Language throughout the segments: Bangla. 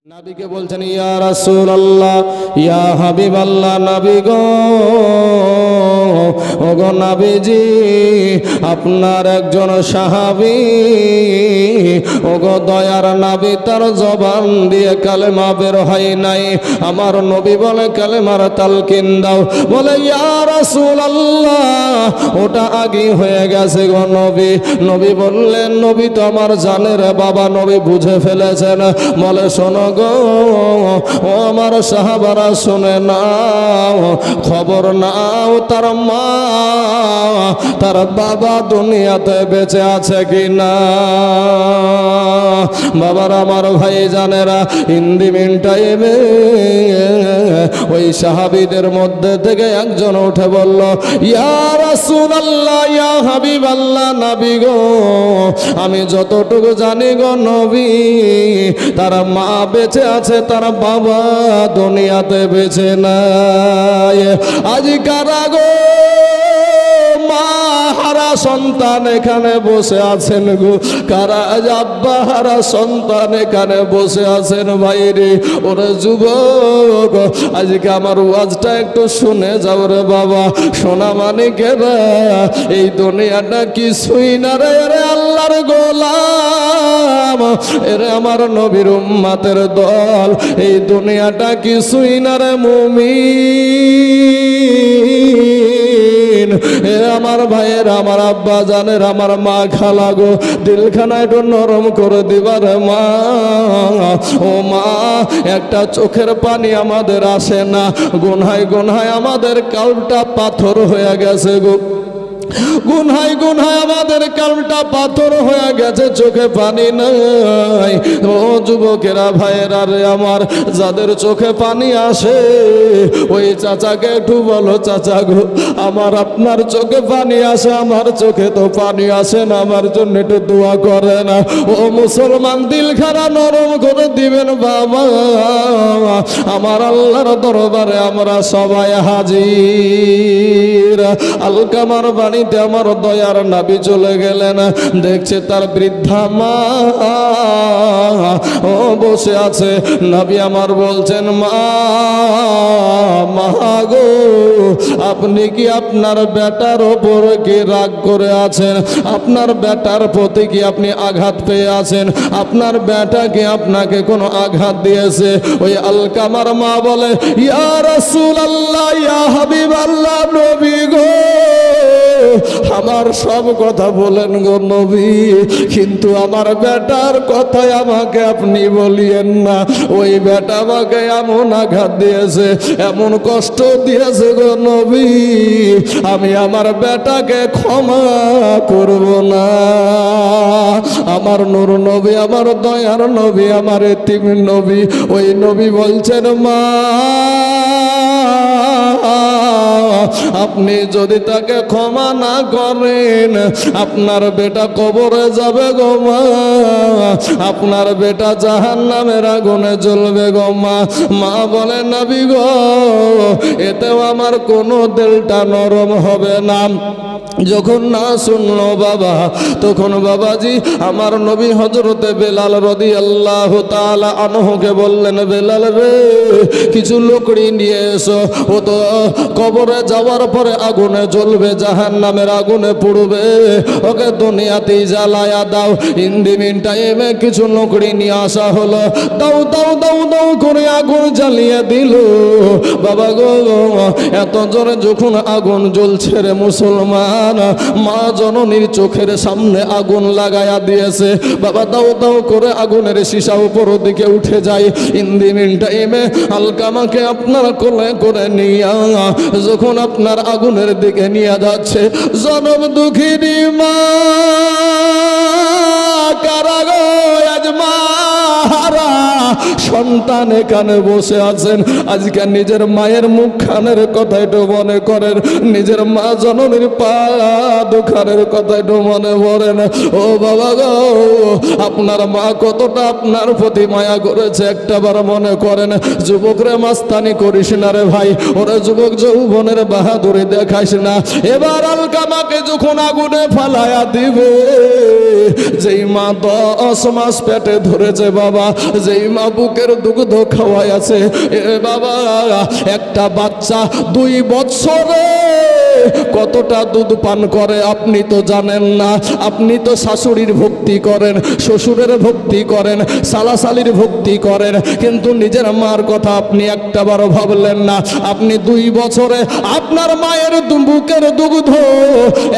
নবীকে বলছেন ইয়া রাসূলুল্লাহ ইয়া হাবিবাল্লাহ নবী গো ওগো নবীজি আপনার একজন সাহাবী ওগো দয়ার নবী তার জবান দিয়ে কালেমা বের হয় নাই আমার নবী বলে কালেমার তালকিন দাও বলে ইয়া রাসূলুল্লাহ ওটা আগে হয়ে গেছে গো নবী নবী বললেন নবী তো আমার জানের বাবা নবী বুঝে ফেলেছেন বলে শোনো গো ও আমার সাহাবারা শুনে নাও খবর নাও তার মা তার বাবা দুনিয়াতে বেঁচে আছে কিনা বাবার আমার ভাই জানেরা ইন্দিমিন টাইমে ওই সাহাবীদের মধ্যে থেকে একজন উঠে বলল ইয়া রাসূলুল্লাহ ইয়া হাবিবাল্লাহ নবী গো আমি যতটুকু জানি গো নবী তার মা বেঁচে আছে তার বাবা দুনিয়াতে বেঁচে নাই আজ কারা গো মা হারা সন্তান এখানে বসে আছেন গো কারা আজ আব্বা হারা সন্তান এখানে বসে আছেন ভাইরে ওরে যুবক আজকে আমার ওয়াজটা একটু শুনে যাও রে বাবা সোনা মানিকেরা এই দুনিয়াটা কিছুই না রে আল্লাহর গোলাম এরে আমার নবীর উম্মতের দল এই দুনিয়াটা কিছুই না রে মুমিন এ আমার ভাইয়ের আমার আব্বা জানের আমার মা খালা গো দিলখানা একটু নরম করে দিবার মা ও মা একটা চোখের পানি আমাদের আসে না গুনহায় গুনহায় আমাদের কালটা পাথর হয়ে গেছে গো গুনহাই গুনহাই আমাদের কালটা পাথর হয়ে গেছে চোখে পানি নাই ও যুবকেরা ভাইয়েরা রে আমার যাদের চোখে পানি আসে ওই চাচাকে একটু বলো চাচা গো আমার আপনার চোখে পানি আসে আমার চোখে তো পানি আসে না আমার জন্য একটু দোয়া করে না ও মুসলমান দিলখানা নরম করে দিবেন বাবা আমার আল্লাহর দরবারে আমরা সবাই হাজির আলকামার বাণী আমার দয়ার নবী চলে গেলেন দেখছে তার বৃদ্ধা মা ও বসে আছে নবী আমার বলছেন মা গো আপনি কি আপনার বেটার ওপর কি রাগ করে আছেন আপনার বেটার প্রতি কি আপনি আঘাত পেয়ে আছেন আপনার বেটা কি আপনাকে কোনো আঘাত দিয়েছে ওই আলকামার মা বলে ইয়া রাসূলুল্লাহ ইয়া হাবিবাল্লাহ নবী গো আমার সব কথা বলেন গো নবী কিন্তু আমার বেটার কথাই আমাকে আপনি বলিয়েন না ওই বেটা আমাকে এমন আঘাত দিয়েছে এমন কষ্ট দিয়েছে গো নবী আমি আমার বেটাকে ক্ষমা করব না আমার নূর নবী আমার দয়ার নবী আমার এতিম নবী ওই নবী বলছেন মা আপনি যদি তাকে ক্ষমা না করেন আপনার বেটা কবরে যাবে গো মা আপনার বেটা জাহান্নামের আগুনে জ্বলবে গো মা মা বলে নবী গো এতেও আমার কোনো দিলটা নরম হবে না যখন না শুনলো বাবা তখন বাবাজি আমার নবী হযরতে বেলাল রাদিয়াল্লাহু তাআলা আনহুকে বললেন বেলাল রে কিছু লকড়ি নিয়ে এসো ও তো কবরে যাওয়ার পরে আগুনে জ্বলবে জাহান্নামের আগুনে পুড়বে ওকে দুনিয়াতেই জ্বালায়া দাও ইন দি মিন টাইমে কিছু লকড়ি নিয়ে আসা হলো দাও দাও দাও দাও করে আগুন জ্বালিয়ে দিল বাবা গো এত জোরে যখন আগুন জ্বলছে রে মুসলমান মা জননীর চোখের সামনে আগুন লাগায়া দিয়েছে বাবা দাও দাও করে আগুনের শিশা উপর দিকে উঠে যায় ইন দি মিন টাইমে আলকামাকে আপনার কোলে করে নিয়া যখন আপনার আগুনের দিকে নিয়ে যাচ্ছে জনম দুঃখিনী মা কারাগো আজ মা হারা সন্তান এখানে বসে আছেন আজকে নিজের মায়ের মুখখানের কথা একটু মনে করেন নিজের মা জননীর পা দুখানের কথা একটু মনে পড়েন ও বাবা গো আপনার মা কতটা আপনার প্রতি মায়া করেছে একটাবার মনে করেন যুবকরে মাস্তানি করিস না রে ভাই ওরে যুবক যৌবনের বাহাদুরি দেখাইস না এবার আলকামাকে যখন আগুনে ফালায়া দিবে যেই মা 10 মাস পেটে ধরেছে বাবা, যেই মা বুকের দুগ্ধ খাওয়াই আছে, এ বাবা একটা বাচ্চা 2 বছরে কতটা দুধ পান করে আপনি তো জানেন না। আপনি তো শাশুড়ির ভক্তি করেন, শ্বশুরের ভক্তি করেন, সালাসালির ভক্তি করেন, কিন্তু নিজের মার কথা আপনি একটাবারও ভাবলেন না। আপনি 2 বছরে আপনার মায়ের বুকের দুগ্ধ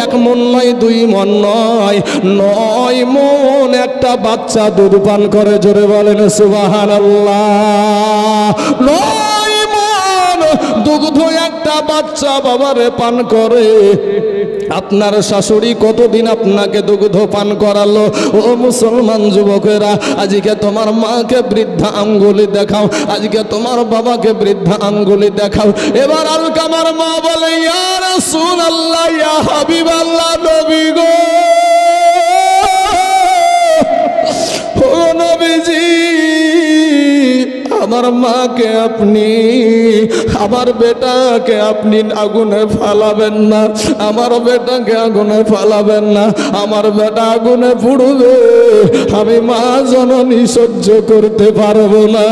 1 মণ নয়, 2 মণ নয়, 9 মণ একটা বাচ্চা দুধ পান করে। জোরে বলেন সুবহানাল্লাহ। 9 মণ দুগ্ধ একটা বাচ্চা বাবারে পান করে। আপনার শাশুড়ি কতদিন আপনাকে দুগ্ধ পান করালো? ও মুসলমান যুবকেরা, আজকে তোমার মাকে বৃদ্ধা আঙ্গুলি দেখাও, আজকে তোমার বাবাকে বৃদ্ধা আঙ্গুলি দেখাও। এবার আলকামার মা বলে, ইয়া রাসূলুল্লাহ, ইয়া হাবিবাল্লাহ, নবী গো, ও নবীজি, আমার মাকে আপনি, আমার বেটাকে আপনি আগুনে ফালাবেন না, আমার বেটাকে আগুনে ফালাবেন না, আমার বেটা আগুনে পুড়বে, আমি মা জননী সহ্য করতে পারবো না।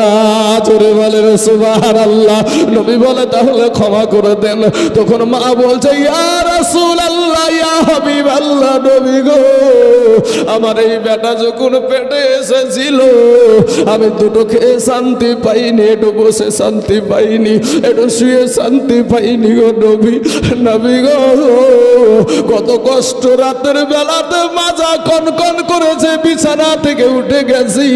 জোরে বলেন সুবহানাল্লাহ। নবী বলে, তাহলে ক্ষমা করে দেন। তখন মা বলছে, ইয়া রাসূলুল্লাহ, ইয়া হাবিবাল্লাহ, নবী গো, আমার এই বেটা যখন পেটে এসেছিল, আমি দুটো খেয়ে শান্তি পাইনি, একটু বসে শান্তি পাইনি, একটু শুয়ে শান্তি পাইনি গো নবী। নবী গো, কত কষ্ট রাতের বেলাতে মাজা কনকন করেছে, বিছানা থেকে উঠে গেছি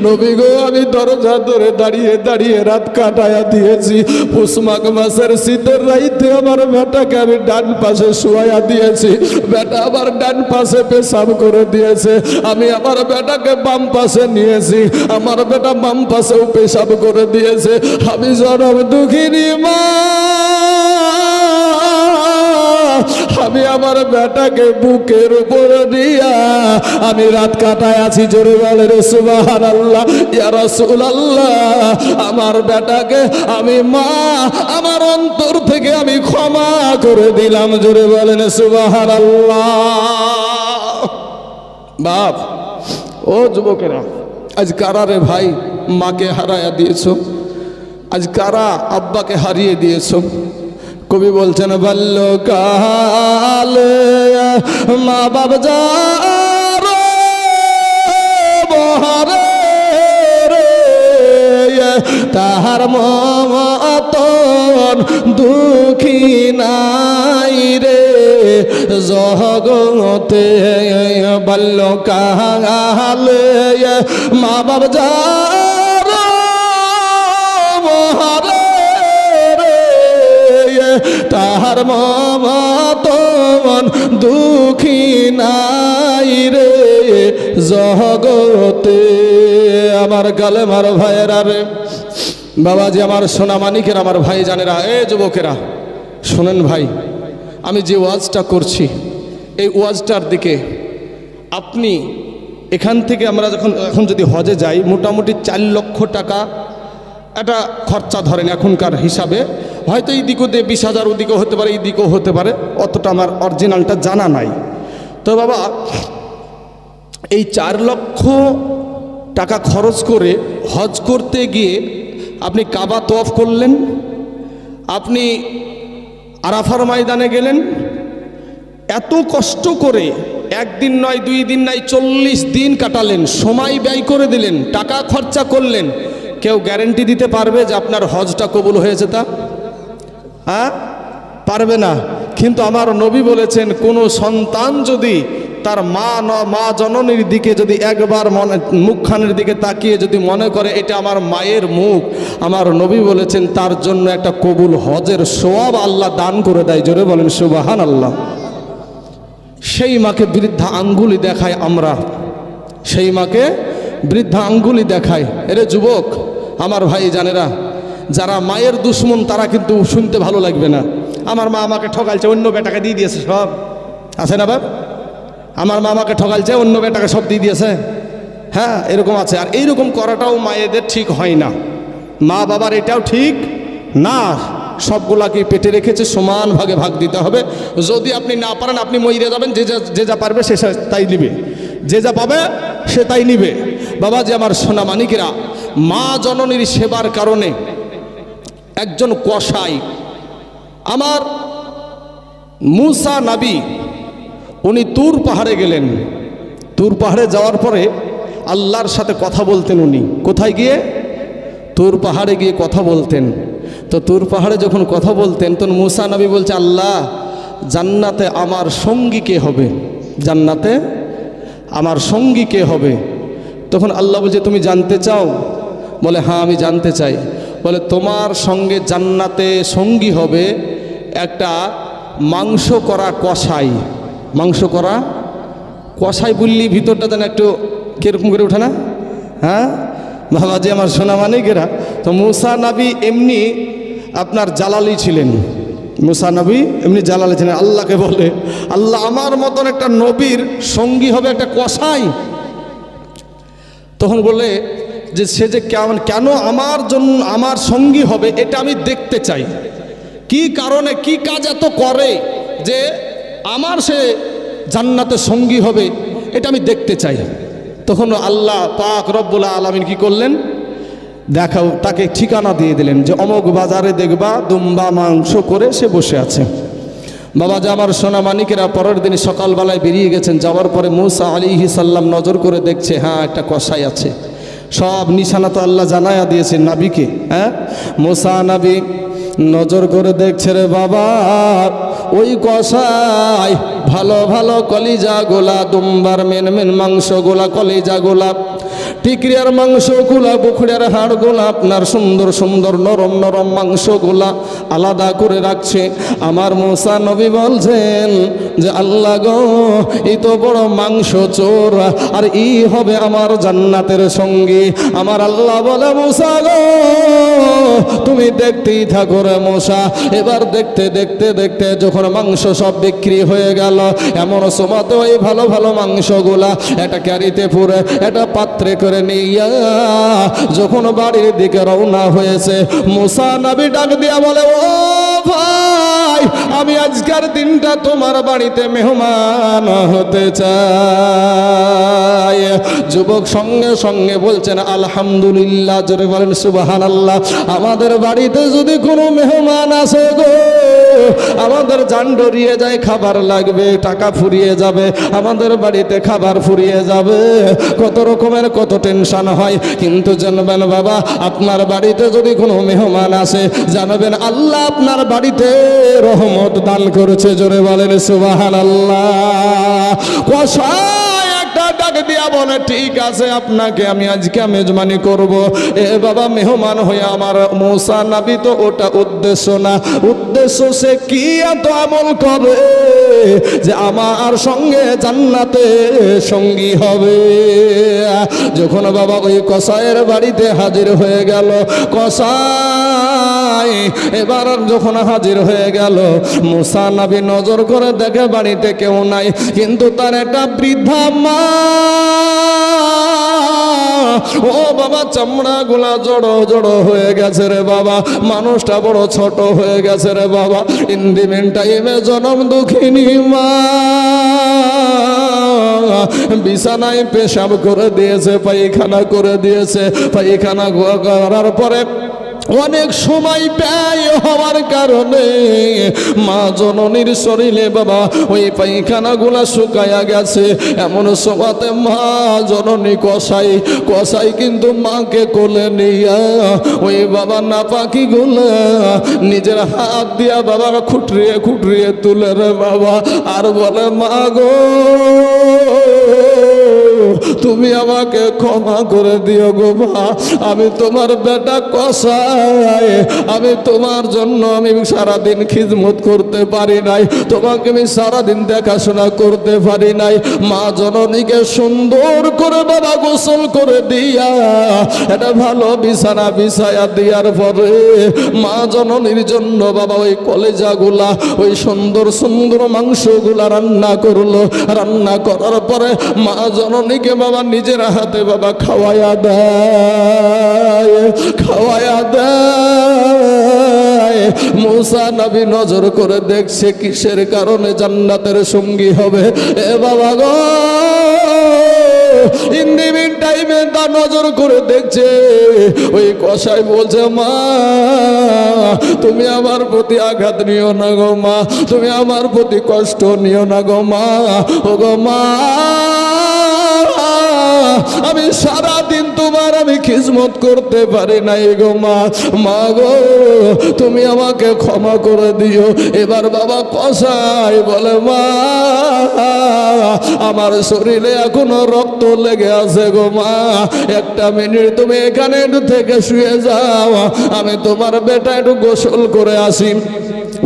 নবী গো। আমি দরজা ধরে দাঁড়িয়ে দাঁড়িয়ে রাত কাটায়া দিয়েছি। পুষ মাঘ মাসের শীতের রাইতে আমার বেটাকে আমি ডান পাশে শুয়াইয়া দিয়েছি, বেটা আবার ডান পাশে পেশাব করে দিয়েছে। আমি আমার বেটাকে বাম পাশে নিয়েছি, আমার বেটা বাম পাশেও পেশাব করে দিয়েছে। আমি জনম দুঃখিনী মা, আমি আমার বেটাকে বুকের উপরে দিয়া আমি রাত কাটায় আছি। জোরে বলেন সুবহানাল্লাহ। ইয়া রাসূলুল্লাহ, আমার বেটাকে আমি মা, আমার অন্তর থেকে আমি ক্ষমা করে দিলাম। জোরে বলেন সুবহানাল্লাহ। বাপ, ও যুবকেরা, আজ কারা রে ভাই মাকে হারায়া দিয়েছো? আজ কারা আব্বাকে হারিয়ে দিয়েছো? কবি বলছেন, বাল্যকালে মা বাবা যারা বহারে রে, তাহার মতন দুঃখী নাই রে জগতে। বাল্যকালে মা বাবা যারা বহারে রে, তাহার মতন দুঃখী নাই রে জগতে। আমার কালেমার ভাইয়েরা রে, বাবাজি, আমার সোনা মানিকের, আমার ভাই জানেরা, এ যুবকেরা শোনেন ভাই, আমি যে ওয়াজটা করছি এই ওয়াজটার দিকে আপনি এখান থেকে আমরা এখন যদি হজে যাই, মোটামুটি 4 লক্ষ টাকা একটা খরচা ধরেন এখনকার হিসাবে। হয়তো এই দিকেও 20,000 ওদিকেও হতে পারে, এই দিকেও হতে পারে, অতটা আমার অরিজিনালটা জানা নাই। তো বাবা, এই 4 লক্ষ টাকা খরচ করে হজ করতে গিয়ে আপনি কাবা তওয়াফ করলেন, আপনি আরাফার ময়দানে গেলেন, এত কষ্ট করে 1 দিন নয়, 2 দিন নয়, 40 দিন কাটালেন, সময় ব্যয় করে দিলেন, টাকা খরচা করলেন। কেউ গ্যারেন্টি দিতে পারবে যে আপনার হজটা কবুল হয়েছে? তা পারবে না। কিন্তু আমার নবী বলেছেন, কোনো সন্তান যদি তার মা জননীর দিকে যদি একবার মুখখানের দিকে তাকিয়ে যদি মনে করে এটা আমার মায়ের মুখ, আমার নবী বলেছেন তার জন্য একটা কবুল হজের সওয়াব আল্লাহ দান করে দেয়। জোরে বলেন সুবহানাল্লাহ। সেই মাকে বৃদ্ধা আঙ্গুলি দেখায় আমরা, সেই মাকে বৃদ্ধা আঙ্গুলি দেখায়। এরে যুবক, আমার ভাই জানেরা, যারা মায়ের দুশ্মন তারা কিন্তু শুনতে ভালো লাগবে না। আমার মা আমাকে ঠকালছে, অন্য বেটাকে দিয়ে দিয়েছে সব, আছে না বাপ? আমার মা আমাকে ঠকালছে, অন্য বেটাকে সব দিয়ে দিয়েছে। হ্যাঁ, এরকম আছে। আর এইরকম করাটাও মায়েদের ঠিক হয় না, মা বাবার এটাও ঠিক না। সবগুলাকে পেটে রেখেছে, সমান ভাগে ভাগ দিতে হবে। যদি আপনি না পারেন, আপনি মইরে যাবেন, যে যা পারবে সে তাই দিবে। যে যা পাবে সে তাই নিবে। বাবা যে আমার সোনা মানিকেরা, মা জননীর সেবার কারণে একজন কসাই, আমার মুসা নবী, উনি তুর পাহাড়ে গেলেন। তুর পাহাড়ে যাওয়ার পরে আল্লাহর সাথে কথা বলতেন উনি। কোথায় গিয়ে? তুর পাহাড়ে গিয়ে কথা বলতেন। তো তুর পাহাড়ে যখন কথা বলতেন তখন মুসা নবী বলছে, আল্লাহ জান্নাতে আমার সঙ্গী কে হবে? জান্নাতে আমার সঙ্গী কে হবে? তখন আল্লাহ বলছে, তুমি জানতে চাও? বলে হ্যাঁ আমি জানতে চাই। বলে তোমার সঙ্গে জান্নাতে সঙ্গী হবে একটা মাংস করা কসাই। মাংস করা কসাই বললি ভিতরটা যেন একটু কীরকম করে ওঠে না? হ্যাঁ বাবাজি আমার সোনা মানিকেরা, তো মুসা নবী এমনি আপনার জালালি ছিলেন। মুসা নবী এমনি জালালি ছিলেন। আল্লাহকে বলে, আল্লাহ আমার মতন একটা নবীর সঙ্গী হবে একটা কসাই। তখন বলে যে সে যে কেন আমার জন্য আমার সঙ্গী হবে এটা আমি দেখতে চাই। কি কারণে, কি কাজ এত করে যে আমার সে জান্নাতে সঙ্গী হবে, এটা আমি দেখতে চাই। তখন আল্লাহ পাক রব্বুল আলামিন কি করলেন? দেখাও, তাকে ঠিকানা দিয়ে দিলেন যে অমুক বাজারে দেখবা দুম্বা মাংস করে সে বসে আছে। বাবা যে আমার সোনা মানিকেরা, পরের দিন সকালবেলায় বেরিয়ে গেছেন। যাওয়ার পরে মুসা আলাইহিস সালাম নজর করে দেখছে, হ্যাঁ একটা কসাই আছে। সব নিশানা তো আল্লাহ জানায়া দিয়েছেন নবীকে। হ্যাঁ মুসা নবী নজর করে দেখছে, রে বাবা ওই কসাই ভালো ভালো কলিজা গোলা, দুম্বার মেন মেন মাংস গোলা, কলিজা গোলা, টিকরিয়ার মাংস গোলা, বুখড়িয়ার হাড় গোলা, আপনার সুন্দর সুন্দর নরম নরম মাংস গোলা আলাদা করে রাখছে। আমার মুসা নবী বলছেন যে আল্লাহ গো, এই তো বড় মাংস চোর, আর ই হবে আমার জান্নাতের সঙ্গী। আমার আল্লাহ বলে, মুসা গো তুমি দেখতেই থাকো রে মুসা। এবার দেখতে দেখতে দেখতে যখন মাংস সব বিক্রি হয়ে গেল, এমন সময়তে ওই ভালো ভালো মাংসগুলা একটা ক্যারিতে পুরে একটা পাত্রে করে নিয়া যখন বাড়ির দিকে রওনা হয়েছে, মুসা নবী ডাক দিয়া বলে, ও ভাই আমি আজকের দিনটা তোমার বাড়িতে মেহমান হতে চাই। যুবক সঙ্গে সঙ্গে বলছেন আলহামদুলিল্লাহ, জোরে বলেন সুবহানাল্লাহ। আমাদের বাড়িতে যদি কোনো মেহমান আসে গো, আমাদের জান ডরিয়ে যায়, খাবার লাগবে, টাকা ফুরিয়ে যাবে, আমাদের বাড়িতে খাবার ফুরিয়ে যাবে, কত রকমের কত টেনশন হয়। কিন্তু জানবেন বাবা, আপনার বাড়িতে যদি কোনো মেহমান আসে, জানবেন আল্লাহ আপনার বাড়িতে রহমত দান করেছে। জোরে বলেন সুবহানাল্লাহ। কসাই একটা ডাক দিয়া বলে, ঠিক আছে আপনাকে আমি আজকে মেজবানি করব। এ বাবা মেহমান হয়ে আমার মুসা নবী তো ওটা উদ্দেশ্য না, উদ্দেশ্য সে কি এত আমল করে যে আমার সঙ্গে জান্নাতে সঙ্গী হবে। যখন বাবা ওই কসাইয়ের বাড়িতে হাজির হয়ে গেল, কসাই এবার যখন হাজির হয়ে গেল, মুসা নবী নজর করে দেখে বাড়িতে কেউ নাই, কিন্তু তার একটা বৃদ্ধা মা, ও বাবা চামড়া গুলা জড়ো জড়ো হয়ে গেছে রে বাবা, মানুষটা বড় ছোট হয়ে গেছে রে বাবা। ইন্দিমেন টাইমে জনম দুঃখিনী মা বিছানায় পেশাব করে দিয়েছে, পায়খানা করে দিয়েছে। পায়খানা করার পরে অনেক সময় ব্যয় হওয়ার কারণে মা জননীর শরীরে বাবা ওই পায়খানাগুলা শুকায়া গেছে। এমন সময়তে মা জননী কসাই কিন্তু মাকে কোলে নিয়া ওই বাবা নাপাকিগুলা নিজের হাত দিয়া বাবা খুঁটরিয়ে খুঁটরিয়ে তুলে রে বাবা, আর বলে মা গো তুমি আমাকে ক্ষমা করে দিও গো মা, আমি তোমার বেটা কসাই, আমি তোমার জন্য আমি সারাদিন খিদমত করতে পারি নাই, তোমাকে আমি সারাদিন দেখাশোনা করতে পারি নাই। মা জননীকে সুন্দর করে বাবা গোসল করে দিয়া এটা ভালো বিছানা বিছায়া দেওয়ার পরে মা জননীর জন্য বাবা ওই কলেজাগুলা ওই সুন্দর সুন্দর মাংসগুলা রান্না করলো। রান্না করার পরে মা জননীকে বাবা নিজের হাতে বাবা খাওয়ায়া দেয়। মুসা নবী নজর করে দেখছে কিসের কারণে জান্নাতের সঙ্গী হবে। এ বাবা গো ইন্দিমিন টাইমে তা নজর করে দেখছে ওই কসাই বলছে মা তুমি আমার প্রতি আঘাত নিও না গো মা, তুমি আমার প্রতি কষ্ট নিও না গো মা। ও গো মা আমি সারাদিন তোমার আমি খিদমত করতে পারি নাই গো মা, মা গো তুমি আমাকে ক্ষমা করে দিও। এবার বাবা কসাই বলে মা আমার শরীরে এখনো রক্ত লেগে আছে গো মা, একটা মিনিট তুমি এখানে একটু থেকে শুয়ে যাও, আমি তোমার বেটা একটু গোসল করে আসি।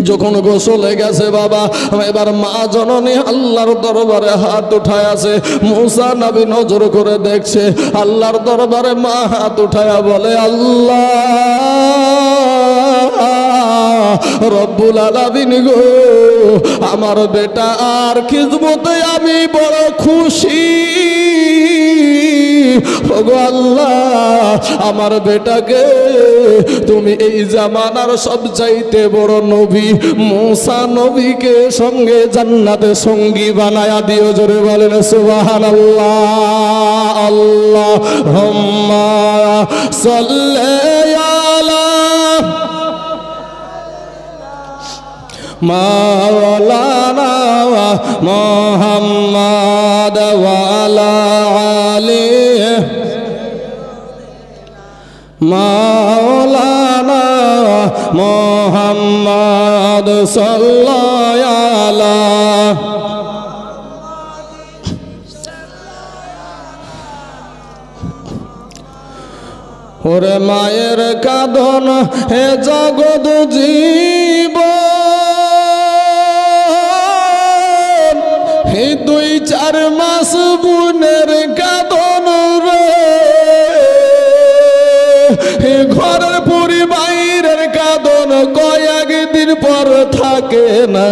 যখন গোসলে গেছে বাবা এবার মা জননী আল্লাহর দরবারে হাত উঠায় আছে। মুসা নবী নজর করে দেখছে আল্লাহর দরবারে মা হাত উঠায়া বলে আল্লাহ রব্বুল আলামিন গো আমার বেটা আর খিদমতে আমি বড় খুশি। ওগো আল্লাহ আমার বেটাকে তুমি এই জামানার সবচাইতে বড় নবী মুসা নবীকে সঙ্গে জান্নাতে সঙ্গী বানায়া দিও। জোরে বলেন সুবহানাল্লাহ। আল্লাহুম্মা সাল্লি আলা মাওলানা মুহাম্মাদ ওয়া আলা আলিহি মাওলানা মুহাম্মাদ সাল্লাল্লাহু আলাইহি ওরে মায়ের কাঁদন হে জগৎ জীবন, হে 2-4 মাস বুনের কাঁদন রে, হে ঘরের পরিবারের কাঁদন কয়েকদিন পর থাকে না।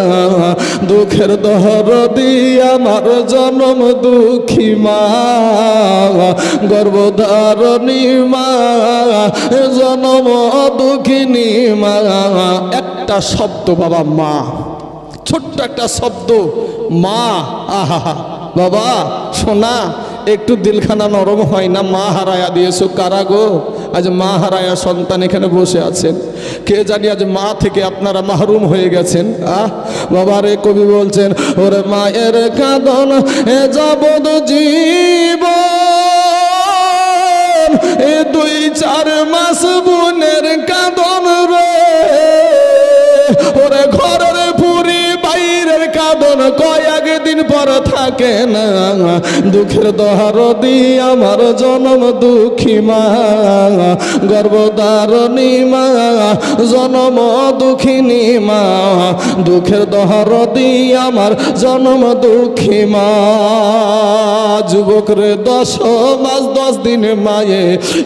দুঃখের দহরদি আমার জনম দুঃখী মা, গর্ভধারণী মা, জনম দুঃখিনী মা। একটা শব্দ বাবা মা, ছোট্ট একটা শব্দ মা। আহা বাবা শোনা একটু দিলখানা নরম হয় না? মা হারায়া দিয়েছো কারা গো? আজ মা হারায়া সন্তান এখানে বসে আছেন, কে জানি আজ মা থেকে আপনারা মাহরুম হয়ে গেছেন। বাবা রে কবি বলছেন ওরে মায়ের কাঁদন এ যাবদ জীবন, এ 2-4 মাস বুনের কাঁদন রে, ওরে ঘরের পুরি বাইরের কাঁদন কয়েকদিন পর থাকে না। দুঃখের দহরদি আমার জনম দুঃখী মা, গর্ভধারণী মা, জনম দুঃখিনী মা। দুঃখের দহরদি আমার জনম দুঃখী মা। যুবক রে 10 মাস 10 দিন মায়ে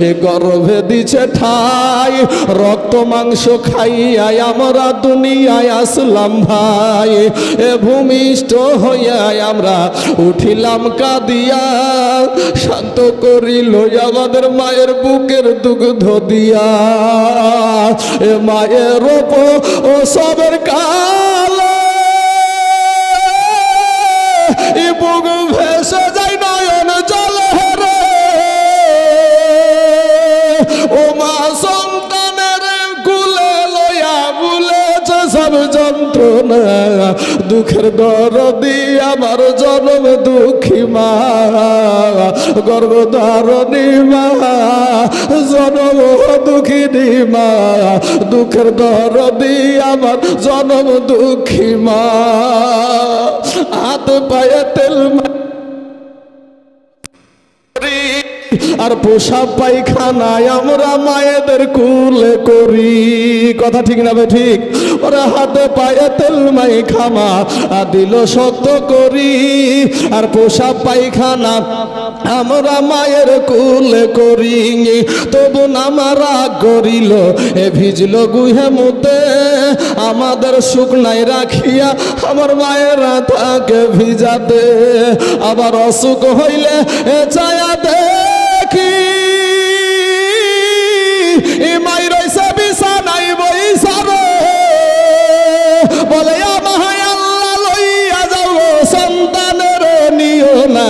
এ গর্ভে দিছে ঠাই, রক্ত মাংস খাইয়া আমরা দুনিয়ায় আসলাম ভাই। এ ভূমিষ্ঠ হইয়া আমরা উঠিলাম কাঁদিয়া, শান্ত করিল আমাদের মায়ের বুকের দুগ্ধ দিয়া। এ মায়ের ও সবের কালে এ বুক ভেসে যায় নয়ন জলে রে, ও মা সন্তানের কুলে লইয়া ভুলেছে সব যন্ত্রণা। দুঃখের দরদি আমার জনম দুঃখী মা, গর্ভধারণী মা, জনম দুঃখিনী মা। দুঃখের দরদি আমার জনম দুঃখী মা। হাত পায়ে তেল আর পোশাক পায়খানায় আমরা মায়েদের কুলে করি। কথা ঠিক না ভাই? ঠিক। ওরা হাতে পায়ে তেল মাইখামা দিল শক্ত করি, আর পোশাক পায়খানা আমরা মায়ের কুলে করি। তবু নামারা করিল এ ভিজল গুহে মুতে, আমাদের শুকনায় রাখিয়া আমার মায়েরা তাকে ভিজাতে। আবার অসুখ হইলে এ ছায়া দেখি মাই রইছে বিছানাই বইসা রে, বলে আমায় আল্লাহ লইয়া যাও সন্তানের নিও না।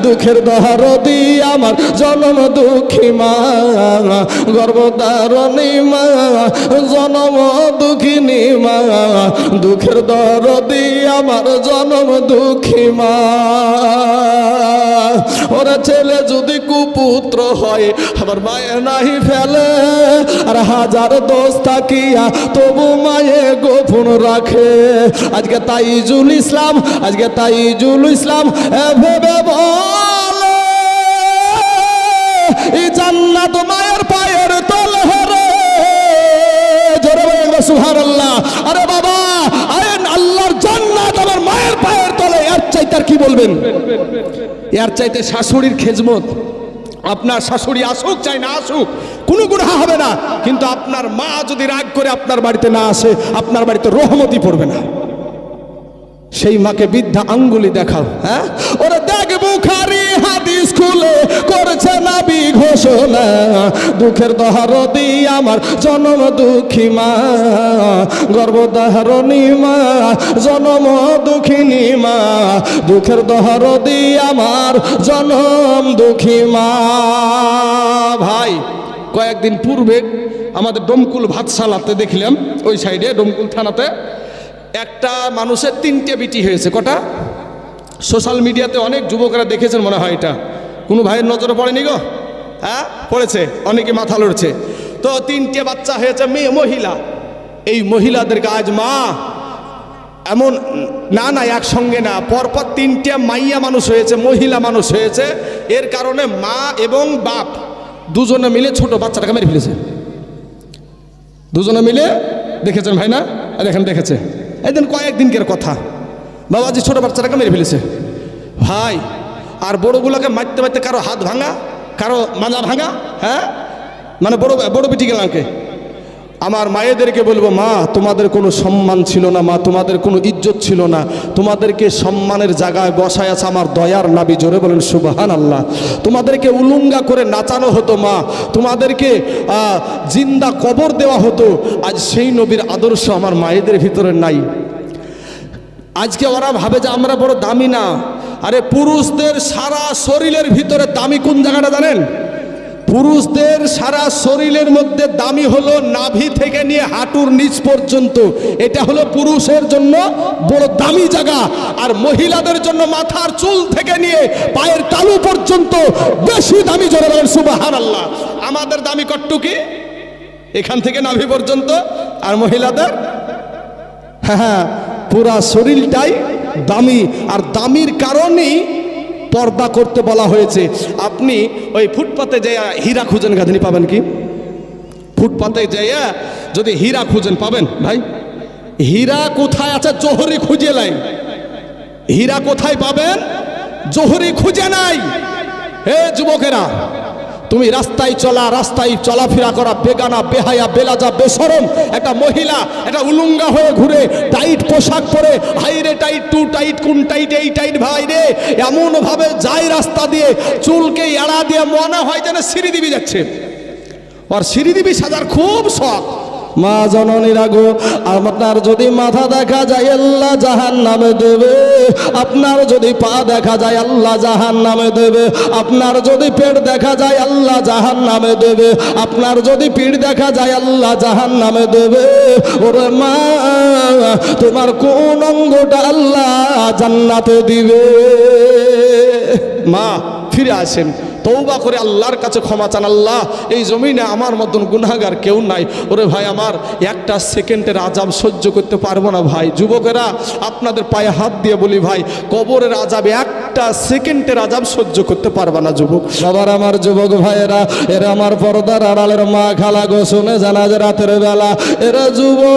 দুঃখের দরদি আমার জনম দুঃখী মা, গর্ভধারণী মা, জনম দুঃখিনী মা, দুঃখের দরদি আমার জনম দুঃখী মা। ওরা ছেলে যদি কুপুত্র হয় আমার মায়ে নাহি ফেলে, আর হাজার দোষ থাকিয়া তবু মায়ে গোপন রাখে। আজকে তাইজুল ইসলাম, আজকে তাইজুল ইসলাম ভেবে বলে এই জান্নাত মায়ের পায়ের তলে রে। জোরে বলবে সুবহানাল্লাহ। আরে বাবা, আইন আল্লাহর জান্নাত আমার মায়ের পায়ের তলে, এর চাইতে আর কি বলবেন? এর চাইতে শাশুড়ির খেজমত। আপনার শাশুড়ি আসুক চাই না আসুক কোনো গুনাহ হবে না, কিন্তু আপনার মা যদি রাগ করে আপনার বাড়িতে না আসে, আপনার বাড়িতে রহমতই পড়বে না। সেই মাকে বৃদ্ধা আঙ্গুলি দেখাও। হ্যাঁ, ওরা দেখ বুখারী হাদিস খুলে করেছে নবী ঘোষণা, দুঃখের দরদি আমার জনম দুঃখী মা, গর্ভধারণী মা, জনম দুঃখিনী মা, দুঃখের দরদি আমার জনম দুঃখী মা। ভাই, কয়েকদিন পূর্বে আমাদের ডোমকুল ভাতশালাতে দেখলাম, ওই সাইডে ডোমকুল থানাতে একটা মানুষের 3টে বিটি হয়েছে। কটা? সোশ্যাল মিডিয়াতে অনেক যুবকরা দেখেছেন মনে হয়। এটা কোনো ভাইয়ের নজরে পড়েনি গো? হ্যাঁ পড়েছে, অনেকে মাথা লড়ছে। তো 3টে বাচ্চা হয়েছে, মেয়ে মহিলা। এই মহিলাদেরকে আজ মা এমন না না একসঙ্গে না, পরপর 3টে মাইয়া মানুষ হয়েছে, মহিলা মানুষ হয়েছে। এর কারণে মা এবং বাপ দুজনে মিলে ছোট বাচ্চাটাকে মেরে ফেলেছে। দুজনে মিলে দেখেছেন ভাই না? দেখেন, দেখেছে একদিন কয়েকদিনকের কথা, বাবাজি ছোট বাচ্চাটাকে মেরে ফেলেছে ভাই। আর বড়গুলোকে মারতে মারতে কারো হাত ভাঙা, কারো মাজা ভাঙা। হ্যাঁ, মানে বড় বড় বিটি গেলামকে। আমার মায়েদেরকে বলবো, মা তোমাদের কোনো সম্মান ছিল না, মা তোমাদের কোনো ইজ্জত ছিল না, তোমাদেরকে সম্মানের জায়গায় বসায় আছে আমার দয়ার নবী। জোরে বলেন সুবহানাল্লাহ। তোমাদেরকে উলুঙ্গা করে নাচানো হতো মা, তোমাদেরকে জিন্দা কবর দেওয়া হতো। আজ সেই নবীর আদর্শ আমার মায়েদের ভিতরে নাই। আজকে ওরা ভাবে যে আমরা বড় দামি না। আরে পুরুষদের সারা শরীরের ভিতরে দামি কোন জায়গাটা জানেন? পুরুষদের সারা শরীরের মধ্যে দামি হলো নাভি থেকে নিয়ে হাঁটুর নিচ পর্যন্ত, এটা হলো পুরুষের জন্য বড় দামি জায়গা। আর মহিলাদের জন্য মাথার চুল থেকে নিয়ে পায়ের তালু পর্যন্ত বেশি দামি। জোরে বলেন সুবহানাল্লাহ। আমাদের দামি কট্টুকি এখান থেকে নাভি পর্যন্ত, আর মহিলাদের হ্যাঁ পুরা শরীরটাই দামি। আর দামির কারণেই পর্দা করতে বলা হয়েছে। আপনি ওই ফুটপাতে যাইয়া হীরা খুঁজেন, গাঁথনি পাবেন কি? ফুটপাতে যাইয়া যদি হীরা খুঁজেন পাবেন? ভাই হীরা কোথায় আছে? জোহরি খুঁজে নাই। হীরা কোথায় পাবেন? জোহরি খুঁজে নাই। হে যুবকেরা, তুমি রাস্তায় চলাফেরা করা বেগানা, বেহায়া, বেলাজা, বেশরম একটা মহিলা, একটা উলুঙ্গা হয়ে ঘুরে, টাইট পোশাক পরে, হাইরে টাইট, টু টাইট, কোন টাইট, এই টাইট ভাই রে, এমন ভাবে যায় রাস্তা দিয়ে, চুলকে এড়া দিয়ে মনে হয় যেন শ্রীদেবী যাচ্ছে। আর শ্রীদেবী সাজার খুব শখ। মা জননীরা গো, আপনার যদি মাথা দেখা যায় আল্লাহ জাহান্নামে দেবে, আপনার যদি পা দেখা যায় আল্লাহ জাহান্নামে দেবে, আপনার যদি পেট দেখা যায় আল্লাহ জাহান্নামে দেবে, আপনার যদি পিঠ দেখা যায় আল্লাহ জাহান্নামে দেবে। ওরে মা, তোমার কোন অঙ্গটা আল্লাহ জান্নাতে দিবে? মা ফিরে আসেন, তওবা করে আল্লাহর কাছে ক্ষমা চান। আল্লাহ, এই জমিনে আমার মতন গুনাহগার কেউ নাই। ওরে ভাই, আমার একটা সেকেন্ডের আযাব সহ্য করতে পারবো না ভাই। যুবকেরা, আপনাদের পায়ে হাত দিয়ে বলি ভাই, কবরের আযাব, একটা সেকেন্ডের আযাব সহ্য করতে পারবে না যুবক। সবার আমার যুবক ভাইয়েরা, এরা আমার পর্দার আড়ালের মা খালা গো, শুনে জানা যে রাতের বেলা এরা যুবক।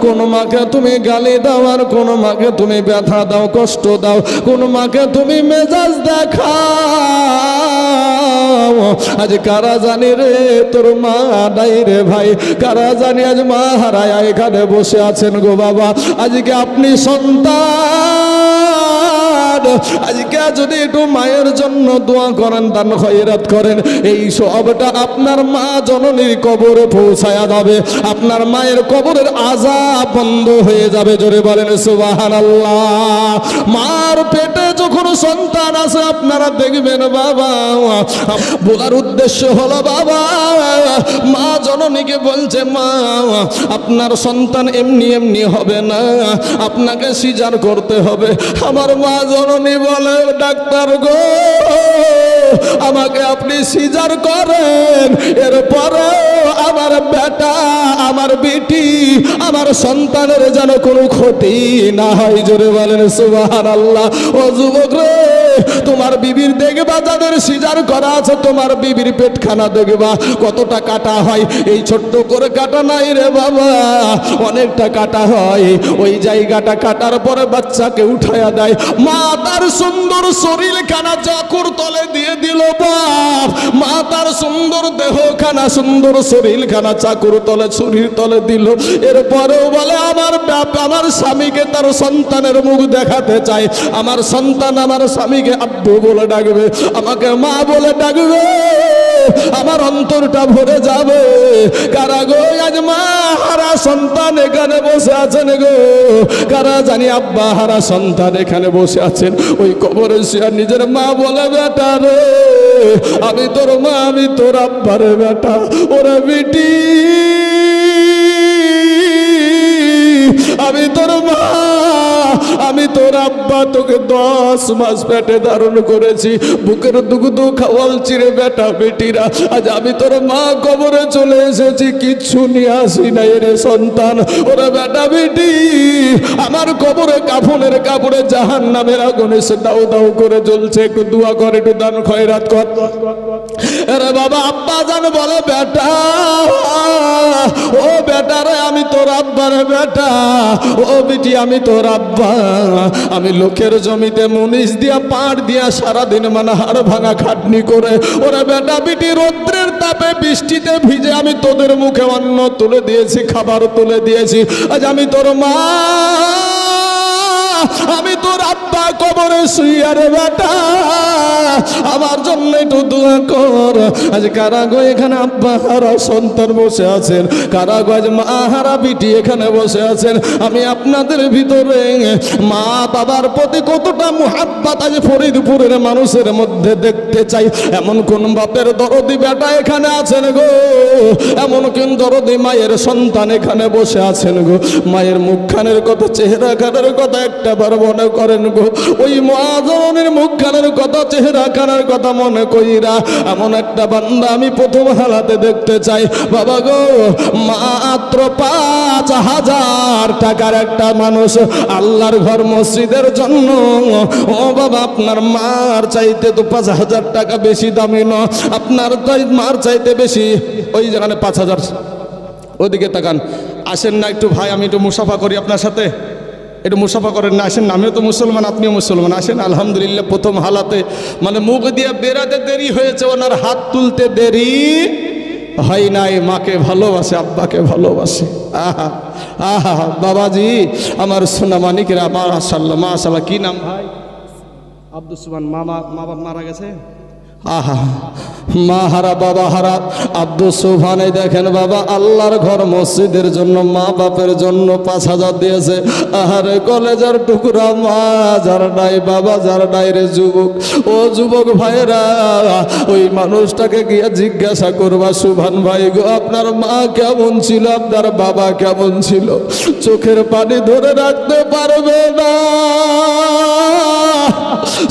কোন মাকে তুমি গালি দাও, আর কোন মাকে তুমি ব্যথা দাও, কষ্ট দাও, কোন মাকে তুমি মেজাজ দেখা। আজ কারা জানি রে তোর মা নাই রে ভাই, কারা জানি আজ মা হারায় এখানে বসে আছেন গো বাবা। আজকে আপনি সন্তান, আজকে যদি একটু মায়ের জন্য দোয়া করেন, দান খয়রাত করেন, এই সবটা আপনার মা জননীর কবরে পৌঁছায়া যাবে, আপনার মায়ের কবরের আযাব বন্ধ হয়ে যাবে। জোরে বলেন সুবহানাল্লাহ। মার পেটে যখন সন্তান আছে আপনারা দেখবেন বাবা, বলার উদ্দেশ্য হলো বাবা, মা জননীকে বলছে মা আপনার সন্তান এমনি এমনি হবে না, আপনাকে সিজার করতে হবে। আমার মা জননী বলে ডাক্তার গো আমাকে আপনি সিজার করেন, এরপরে আমার বেটা আমার বেটি আমার সন্তানের যেন কোনো ক্ষতি না হয়। জোরে বলেন সুবহানাল্লাহ। ও যুবক রে, তোমার বিবির দেখবা যাদের সিজার করা আছে, তোমার বিবির পেটখানা দেখবা কতটা কাটা হয়। এই ছোট্ট করে কাটা নাই রে বাবা, অনেকটা কাটা হয়। ওই জায়গাটা কাটার পরে বাচ্চাকে উঠায়া দেয়, মা তার সুন্দর শরীরখানা চাকুর তলে দিয়ে দিল বাপ, মা তার সুন্দর দেহখানা সুন্দর শরীরখানা চাকুর তলে ছুরির তলে দিল। এরপরেও বলে আমার বাপ আমার স্বামীকে তার সন্তানের মুখ দেখাতে চাই, আমার সন্তান আমার স্বামীকে আব্বু বলে ডাকবে, আমাকে মা বলে ডাকবে, আমার অন্তরটা ভরে যাবে। কারা গো আজ মা হারা সন্তান এখানে বসে আছেন গো, কারা জানি আব্বা হারা সন্তান এখানে বসে আছেন। ওই কবরে শুয়ে নিজের মা বলে বেটা রে আমি তোর মা, আমি তোর আব্বার বেটা, ওরে বেটি আমি তোর মা, আমি তোর আব্বা, তোকে 10 মাস পেটে ধারণ করেছি, বুকের দুগ্ধ খাওয়ালছি রে বেটা বেটিরা। আজ আমি তোর মা কবরে চলে এসেছি, কিচ্ছু নিয়ে আসি নাই রে সন্তান। ওরে বেটা বেটি আমার কবরে কাফনের কাপড়ে জাহান্নামের আগুন এসে দাও দাও করে জ্বলছে, একটু দোয়া কর, একটু দান খয়রাত কর। আরে বাবা আব্বা জান বলে বেটা ও বেটা রে আমি তোর আব্বার বেটা, ও বেটি আমি তোর আব্বা, আমি লোকের জমিতে মুনিশ দিয়া পাড় দিয়া সারাদিন মানে হাড় ভাঙা খাটনি করে ওরা বেটা বেটি রৌদ্রের তাপে বৃষ্টিতে ভিজে আমি তোদের মুখে অন্ন তুলে দিয়েছি, খাবার তুলে দিয়েছি। আজ আমি তোর মা, আমি তোর আব্বা কবরে শুইয়া রে বেটা আমার জন্য একটু দোয়া কর। আজ কারা গো এখানে আব্বা হারা সন্তান বসে আছেন, কারা গো আজ মা হারা বিটি এখানে বসে আছেন। আমি আপনাদের ভিতরে মা বাবার প্রতি কতটা মুহাব্বত আজ ফরিদপুরের মানুষের মধ্যে দেখতে চাই। এমন কোন বাপের দরদি বেটা এখানে আছেন গো, এমন কোন দরদি মায়ের সন্তান এখানে বসে আছেন গো, মায়ের মুখখানের কথা চেহারা খানের কথা একটা বার মনে করেন গো, ওই মা জননীর মুখখানের কথা চেহারা খানের কথা মনে কইরা এমন একটা বান্দা আমি প্রথম হালাতে দেখতে চাই। বাবা গো মাত্র 5,000 টাকার একটা মানুষ আল্লাহর ঘর মসজিদের জন্য, ও বাবা আপনার মার চাইতে তো 5,000 টাকা বেশি দামি না, আপনার মার চাইতে বেশি। ওই যেখানে 5,000 ওইদিকে তাকান, আসেন না একটু ভাই, আমি একটু মুসাফা করি আপনার সাথে, একটু মুসাফা করেন না, আসেন না, আমিও তো মুসলমান আপনিও মুসলমান, আসেন। আলহামদুলিল্লাহ প্রথম হালাতে মানে মুখ দিয়ে বেরাতে দেরি হয়েছে, ওনার হাত তুলতে দেরি হয় নাই। মাকে ভালোবাসে, আব্বাকে ভালোবাসে। আহা আহা বাবাজি আমার সোনা মানিকেরা, মাশাআল্লাহ মাশাআল্লাহ। কি নাম ভাই? আব্দুল সুবহান। মা বাবা মারা গেছে? আহা মা হারা বাবা হারা আব্দুল সুবহান। দেখেন বাবা আল্লাহর ঘর মসজিদের জন্য মা বাপের জন্য 5,000 দিয়েছে। আহারে কলেজার টুকরা মা যার নাই বাবা যার নাই রে যুবক, ও যুবক ভাইরা ওই মানুষটাকে গিয়ে জিজ্ঞাসা করবা সুবহান ভাই গো আপনার মা কেমন ছিল, আপনার বাবা কেমন ছিল? চোখের পানি ধরে রাখতে পারবে না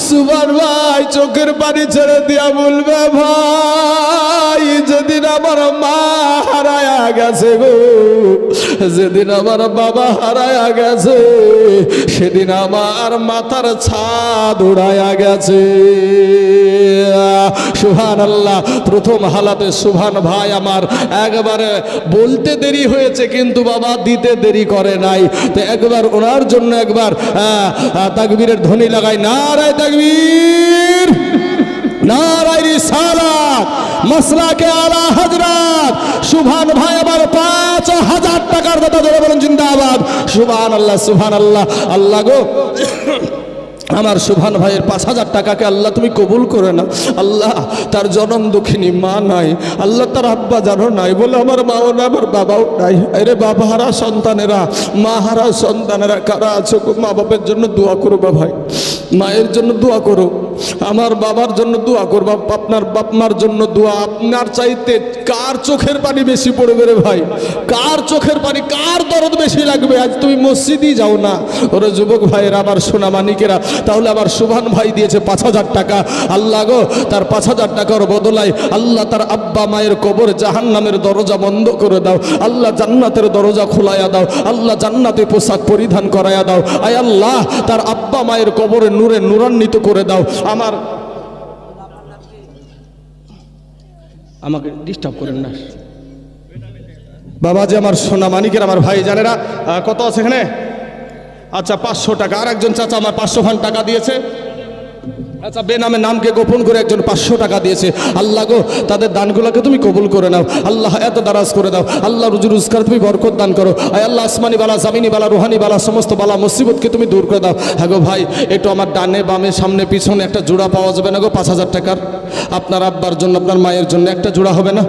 সুবহান ভাই, চোখের পানি ছেড়ে দিয়া বলবে ভাই যেদিন আমার মা হারায়া গেছে গো, যেদিন আমার বাবা হারায়া গেছে, সেদিন আমার মাথার ছাদ উড়ায়া গেছে। সুবহানাল্লাহ। প্রথম হালাতে সুবহান ভাই আমার একবারে বলতে দেরি হয়েছে, কিন্তু বাবা দিতে দেরি করে নাই। তো একবার ওনার জন্য একবার তাকবীরের ধ্বনি লাগাই, নারায়ে তাকবীর, নারায়ে রিসালাত, মাসলাকে আলা হযরত সুবহান ভাই আমার 5,000 টাকার দাতা, ধরে বলেন জিন্দাবাদ। সুবহানাল্লাহ সুবহানাল্লাহ। আল্লাহ গো আমার সুভান ভাইয়ের 5,000 টাকাকে আল্লাহ তুমি কবুল করে না। আল্লাহ তার জনম দুঃখিনী মা নাই, আল্লাহ তার আব্বা জানো নাই, বলে আমার মাও না আমার বাবাও নাই। আরে বাবা হারা সন্তানেরা, মা হারা সন্তানেরা কারা আছো, মা বাবার জন্য দোয়া করো ভাই, মায়ের জন্য দোয়া করো, আমার বাবার জন্য দোয়া করবো, আপনার বাপ মার জন্য দোয়া। আপনার চাইতে কার চোখের পানি বেশি পড়বে রে ভাই, কার চোখের পানি, কার দরদ বেশি লাগবে? আজ তুমি মসজিদই যাও না। ওরে যুবক ভাইয়েরা, আমার সোনা মানিকেরা, তাহলে আমার সুভান ভাই দিয়েছে 5,000 টাকা। আল্লাহ গো, তার 5,000 টাকার বদলায় আল্লাহ তার আব্বা মায়ের কবর জাহান্নামের দরজা বন্ধ করে দাও, আল্লাহ জান্নাতের দরজা খোলাইয়া দাও, আল্লাহ জান্নাতে পোশাক পরিধান করাইয়া দাও। আয় আল্লাহ, তার আব্বা মায়ের কবরে নূরে নূরান্বিত করে দাও। আমাকে ডিস্টার্ব করেন না বাবাজি। আমার সোনা মানিকের, আমার ভাই জানেরা, কত আছে এখানে? আচ্ছা 500 টাকা। আর একজন চাচা আমার 500 টাকা দিয়েছে। আচ্ছা বেনামে নামকে গোপন করে একজন 500 টাকা দিয়েছে। আল্লাহ গো, তাদের দানগুলোকে তুমি কবুল করে নাও। আল্লাহ এত দারাজ করে দাও। আল্লাহ রুজি রোজগার তুমি বরকত দান করো। আয় আল্লাহ, আসমানি বালা, জামিনি বালা, রুহানি বালা, সমস্ত বালা মুসিবতকে তুমি দূর করে দাও। হ্যাঁ গো ভাই, একটু আমার ডানে বামে সামনে পিছনে একটা জোড়া পাওয়া যাবে না গো 5,000 টাকার? আপনার আব্বার জন্য, আপনার মায়ের জন্য একটা জোড়া হবে না?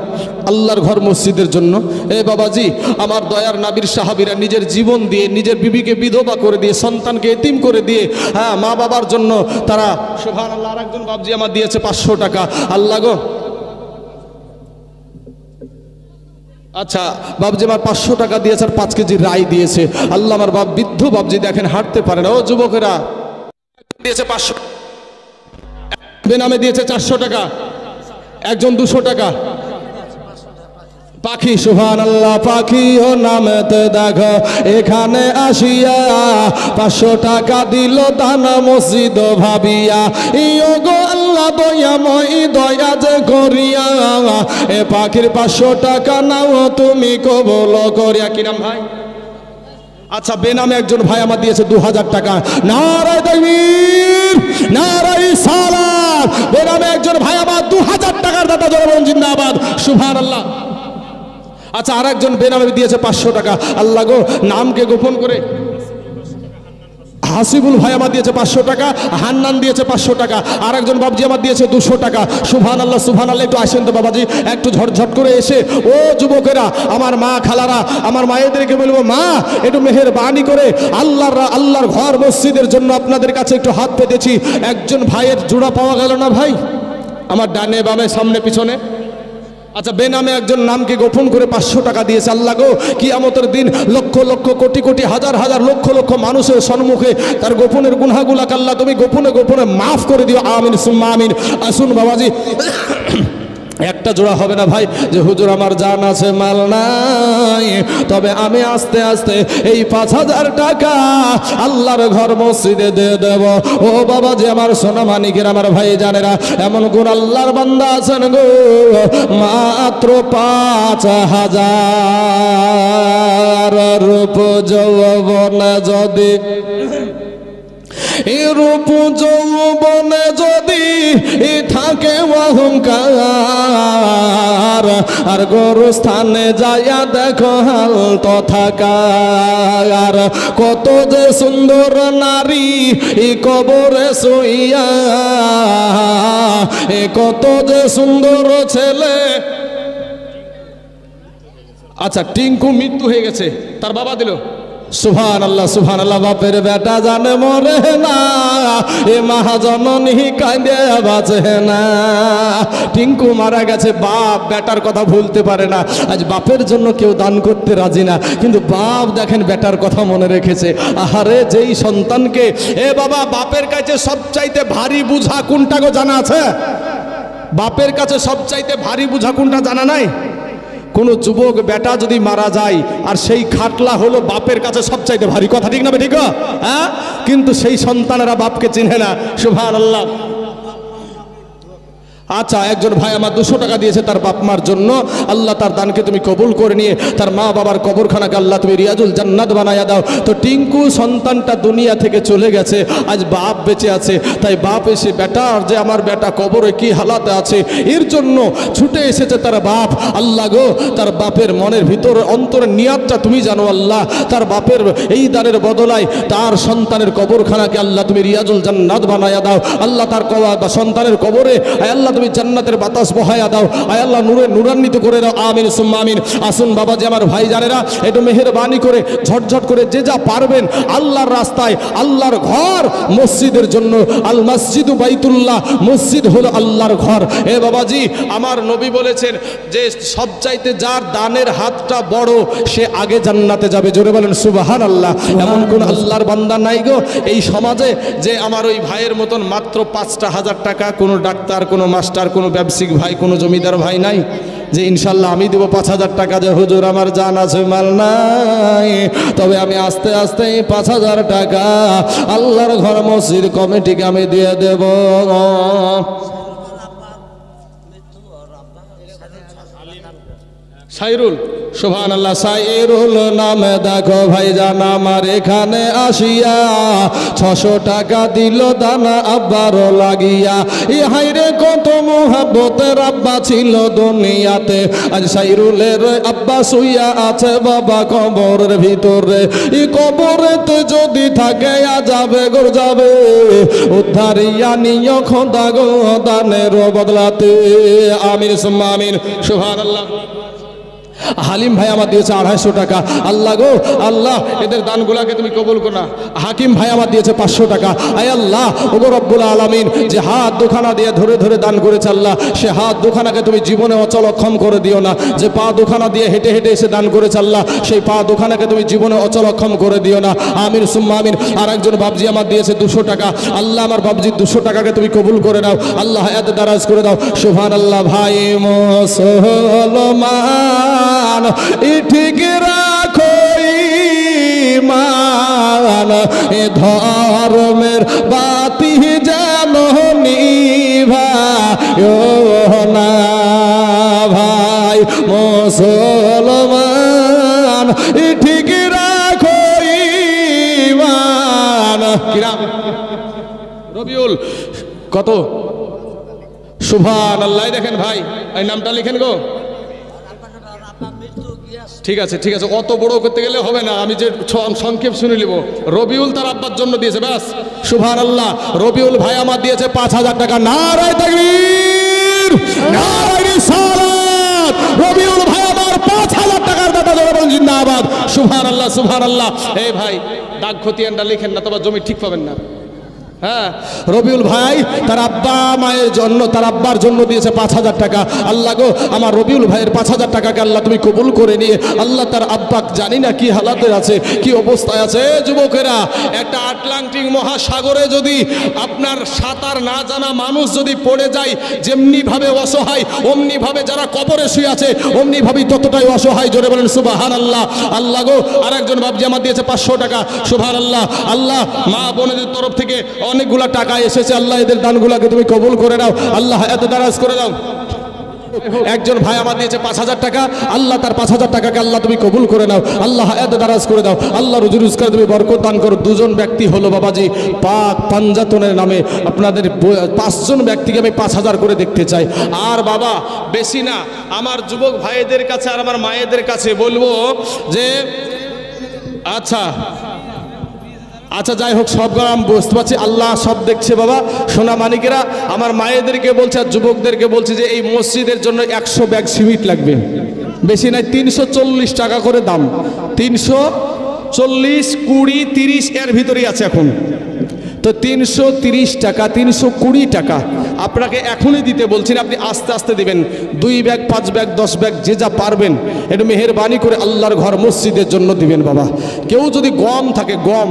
আল্লাহর ঘর মসজিদের জন্য। এ বাবাজি, আমার দয়ার নাবির সাহাবীরা নিজের জীবন দিয়ে, নিজের বিবিকে বিধবা করে দিয়ে, সন্তানকে এতিম করে দিয়ে, হ্যাঁ মা বাবার জন্য তারা, সুবহানাল্লাহ। আর একজন বাবজি আমার দিয়েছে 500 টাকা। আল্লাহ গো, আচ্ছা বাবজি আমার 500 টাকা দিয়েছে, আর 5 কেজি রাই দিয়েছে। আল্লাহ, আমার বাপ বৃদ্ধ বাবজি দেখেন হাঁটতে পারে না। ও যুবকেরা, দিয়েছে 500, বেনামে দিয়েছে 400 টাকা, একজন 200 টাকা। পাখি, সুবহানাল্লাহ, পাখি ও নামেতে দেখো এখানে আসিয়া 500 টাকা দিল দানা মসজিদ ভাবিয়া। ইয়ো গো আল্লাহ দয়াময়, দয়া যে করিয়া এ পাখির 500 টাকা নাও তুমি কবুল করিয়া। কি নাম ভাই? আচ্ছা বেনামে একজন ভাই আমার দিয়েছে 2,000 টাকা। নারায়ে তাকবীর, নারায়ে সালাত। বেনামে একজন ভাই আমার 2,000 টাকার দাতা, জনগণ জিন্দাবাদ, সুবহানাল্লাহ। আচ্ছা আর একজন বেনামে দিয়েছে 500 টাকা। আল্লাহ গো, নামকে গোপন করে হাসিবুল ভাই আমার দিয়েছে 500 টাকা, হান্নান দিয়েছে 500 টাকা, আর একজন বাবজি আমার দিয়েছে 200 টাকা। সুবহানাল্লাহ, সুবহানাল্লাহ। একটু আসেন তো বাবাজি, একটু ঝটঝট করে এসে, ও যুবকেরা, আমার মা খালারা, আমার মায়েদেরকে বলবো, মা একটু মেহেরবানি করে আল্লাহর ঘর মসজিদের জন্য আপনাদের কাছে একটু হাত পেতেছি। একজন ভাইয়ের জোড়া পাওয়া গেল না ভাই, আমার ডানে বামে সামনে পিছনে। আচ্ছা বেনামে একজন নামকে গোপন করে 500 টাকা দিয়েছে। আল্লাহ গো, কিয়ামতের দিন লক্ষ লক্ষ কোটি কোটি হাজার হাজার লক্ষ লক্ষ মানুষের সম্মুখে তার গোপনের গুনাহগুলাকে আল্লাহ তুমি গোপনে গোপনে মাফ করে দিও। আমিন সুম্মা আমিন। আসুন বাবাজি, একটা জোড়া হবে না ভাই, যে হুজুর আমার জান আছে মাল নাই, তবে আমি আস্তে আস্তে এই 5,000 টাকা আল্লাহর ঘর মসজিদে দিয়ে দেব। ও বাবা, যে আমার সোনা মানিকের, আমার ভাই জানেরা, এমন কোন আল্লাহর বান্দা আছেন গো, মাত্র 5,000 রূপ যৌবন যদি, রূপ যৌবনে যদি থাকে অহংকার, আর গোরস্থানে যাইয়া দেখো হাল তথাকার। কত যে সুন্দর নারী কবরে শুইয়া, কত যে সুন্দর ছেলে। আচ্ছা টিঙ্কু মৃত্যু হয়ে গেছে, তার বাবা দিল। সুবহানাল্লাহ, সুবহানাল্লাহ। বাপের বেটা জানে মরে না, এ মহাজননী কাঁদে বাঁচে না। টিঙ্কু মারা গেছে, বাপ বেটার কথা ভুলতে পারে না। আজ বাপের জন্য কেউ দান করতে রাজি না, কিন্তু বাপ দেখেন বেটার কথা মনে রেখেছে। আহারে, যেই সন্তানকে, এ বাবা, বাপের কাছে সবচাইতে ভারী বুঝা কোনটা গো জানা আছে? বাপের কাছে সবচাইতে ভারী বুঝা কোনটা জানা নাই? কোনো যুবক বেটা যদি মারা যায়, আর সেই খাটলা হলো বাপের কাছে সবচাইতে ভারী। কথা ঠিক না ঠিক? হ্যাঁ, কিন্তু সেই সন্তানেরা বাপকে চিনে না। সুবহানাল্লাহ। আচ্ছা, একজন ভাই আমার 200 টাকা দিয়েছে তার বাপ মার জন্য। আল্লাহ তার দানকে তুমি কবুল করে নিয়ে তার মা বাবার কবরখানাকে আল্লাহ তুমি রিয়াজুল জান্নাত বানায়া দাও। তো টিঙ্কু সন্তানটা দুনিয়া থেকে চলে গেছে, আজ বাপ বেঁচে আছে, তাই বাপ এসে বেটার যে আমার বেটা কবরে কি হালাতে আছে এর জন্য ছুটে এসেছে তার বাপ। আল্লাহ গো, তার বাপের মনের ভিতরে অন্তরের নিয়াতটা তুমি জানো আল্লাহ। তার বাপের এই দানের বদলায় তার সন্তানের কবরখানাকে আল্লাহ তুমি রিয়াজুল জান্নাত বানায়া দাও। আল্লাহ তার সন্তানের কবরে আল্লাহ তুমি জান্নাতের বাতাস বহায়া দাও। আয় আল্লাহ নূরে নূরান্বিত করে দাও। আমিন সুম্মা আমিন। আসুন বাবাজি আমার ভাই জানেরা, একটু মেহেরবানি করে ঝটঝট করে যে যা পারবেন আল্লাহর রাস্তায়, আল্লাহর ঘর মসজিদের জন্য, আল মসজিদু বাইতুল্লাহ, মসজিদ হলো আল্লাহর ঘর। এ বাবাজি, আমার নবী বলেছেন যে সবচাইতে যার দানের হাতটা বড় সে আগে জান্নাতে যাবে। জোরে বলেন সুবহানাল্লাহ। এমন কোন আল্লাহর বান্দা নাই গো এই সমাজে যে আমার ওই ভাইয়ের মতন মাত্র 5,000 টাকা, কোনো ডাক্তার, কোনো মাস্টার, কোনো ব্যবসায়িক ভাই, কোনো জমিদার ভাই নাই যে ইনশাল্লাহ আমি দেবো 5,000 টাকা, যে হুজুর আমার জান আছে মাল নাই, তবে আমি আস্তে আস্তে 5,000 টাকা আল্লাহর ঘর মসজিদ কমিটিকে আমি দিয়ে দেব। সাইরুল, সুবহানাল্লাহ, সাইরুল নামে দেখো ভাইজান আমার এখানে আসিয়া 600 টাকা দিল দানা আব্বারও লাগিয়া। ই হাইরে কত মুহাব্বতের আব্বা ছিল দুনিয়াতে, আজ সাইরুলের আব্বা শুইয়া আছে বাবা কবরের ভিতরে। ই কবরেতে যদি থাকে যাবে গো যাবে, উদ্ধারিয়া নিয় খোদা গো দানের বদলাতে। আমিন সুম্মা আমিন। সুবহানাল্লাহ। হালিম ভাই আমার দিয়েছে 250 টাকা। আল্লাহ গো আল্লাহ, এদের দানগুলাকে তুমি কবুল করো না। হাকিম ভাই আমার দিয়েছে 500 টাকা। আয় আল্লাহ, ওগো রব্বুল আলামিন, যে হাত দুখানা দিয়ে ধরে ধরে দান করেছে আল্লাহ, সে হাত দুখানাকে তুমি জীবনে অচল অক্ষম করে দিও না। যে পা দুখানা দিয়ে হেঁটে হেঁটে এসে দান করেছে আল্লাহ, সেই পা দুখানাকে তুমি জীবনে অচল অক্ষম করে দিও না। আমিন সুম্মা আমিন। আর একজন বাবজি আমার দিয়েছে 200 টাকা। আল্লাহ আমার বাবজি 200 টাকাকে তুমি কবুল করে নাও। আল্লাহ হায়াত দারাজ করে দাও। সুবহানাল্লাহ। ভাই মুসলমান ঠিক রাখো ঈমান, এ ধর্মের বাতি যেন নিভায়ো না। ভাই মুসলমান ঠিক রাখো ঈমান। কিরাম রবিউল কত? সুবহানাল্লাহ। দেখেন ভাই, এই নামটা লিখেন গো। ঠিক আছে ঠিক আছে, অত বড় করতে গেলে হবে না, আমি যে সংক্ষেপ শুনে নিব। রবিউল তার আব্বার জন্য দিয়েছে, ব্যাস। সুবহানাল্লাহ। রবিউল ভাই আমার দিয়েছে 5,000 টাকা। নারায়ে তাকবীর, নারায়ে রিসালাত। রবিউল ভাই আমার 5,000 টাকার দাতা, জিন্দাবাদ। সুবহানাল্লাহ সুবহানাল্লাহ। এই ভাই দাগ খতিয়ানটা লিখেন না, তবে জমি ঠিক পাবেন না। হ্যাঁ, রবিউল ভাই তার আব্বা মায়ের জন্য, তার আব্বার জন্য দিয়েছে 5,000 টাকা। আল্লাহ গো, আমার রবিউল ভাইয়ের 5,000 টাকাকে আল্লাহ তুমি কবুল করে নিয়ে আল্লাহ তার আব্বা জানি না কি হালাতে আছে, কি অবস্থায় আছে। যুবকেরা, একটা আটলান্টিক মহাসাগরে যদি আপনার সাঁতার না জানা মানুষ যদি পড়ে যায়, যেমনি ভাবে অসহায়, অমনি ভাবে যারা কবরে শুয়ে আছে অমনি ভাবে ততটাই অসহায়। জোরে বলেন সুবহানাল্লাহ। আল্লাহ গো, আর একজন বাবজি আমার দিয়েছে 500 টাকা। সুবহানাল্লাহ। আল্লাহ, মা বোনদের তরফ থেকে অনেকগুলা টাকা এসেছে, আল্লাহ এদের দানগুলাকে তুমি কবুল করে নাও। আল্লাহ এত দারাজ করে দাও। একজন ভাই আমার দিয়েছে 5,000 টাকা। আল্লাহ তার 5,000 টাকাকে আল্লাহ তুমি কবুল করে নাও। আল্লাহ এত দারাজ করে দাও। আল্লাহ রুজি রোজগার তুমি বরকত দান করো। দুজন ব্যক্তি হলো বাবাজি পাক পাঞ্জাতনের নামে, আপনাদের 5 জন ব্যক্তিকে আমি 5,000 করে দেখতে চাই। আর বাবা বেশি না, আমার যুবক ভাইদের কাছে আর আমার মায়েদের কাছে বলবো যে আচ্ছা আচ্ছা যাই হোক, সব গ্রাম বুঝতে পারছি, আল্লাহ সব দেখছে বাবা। সোনা মানিকেরা, আমার মায়েদেরকে বলছে আর যুবকদেরকে বলছে যে এই মসজিদের জন্য 100 ব্যাগ সিমেন্ট লাগবে, বেশি নাই, 340 টাকা করে দাম। 340, 20, 30 এর ভিতরেই আছে এখন। তো 330 টাকা, 320 টাকা আপনাকে এখনই দিতে বলছি না, আপনি আস্তে আস্তে দিবেন। 2 ব্যাগ, 5 ব্যাগ, 10 ব্যাগ, যে যা পারবেন একটু মেহেরবানি করে আল্লাহর ঘর মসজিদের জন্য দিবেন বাবা। কেউ যদি গম থাকে, গম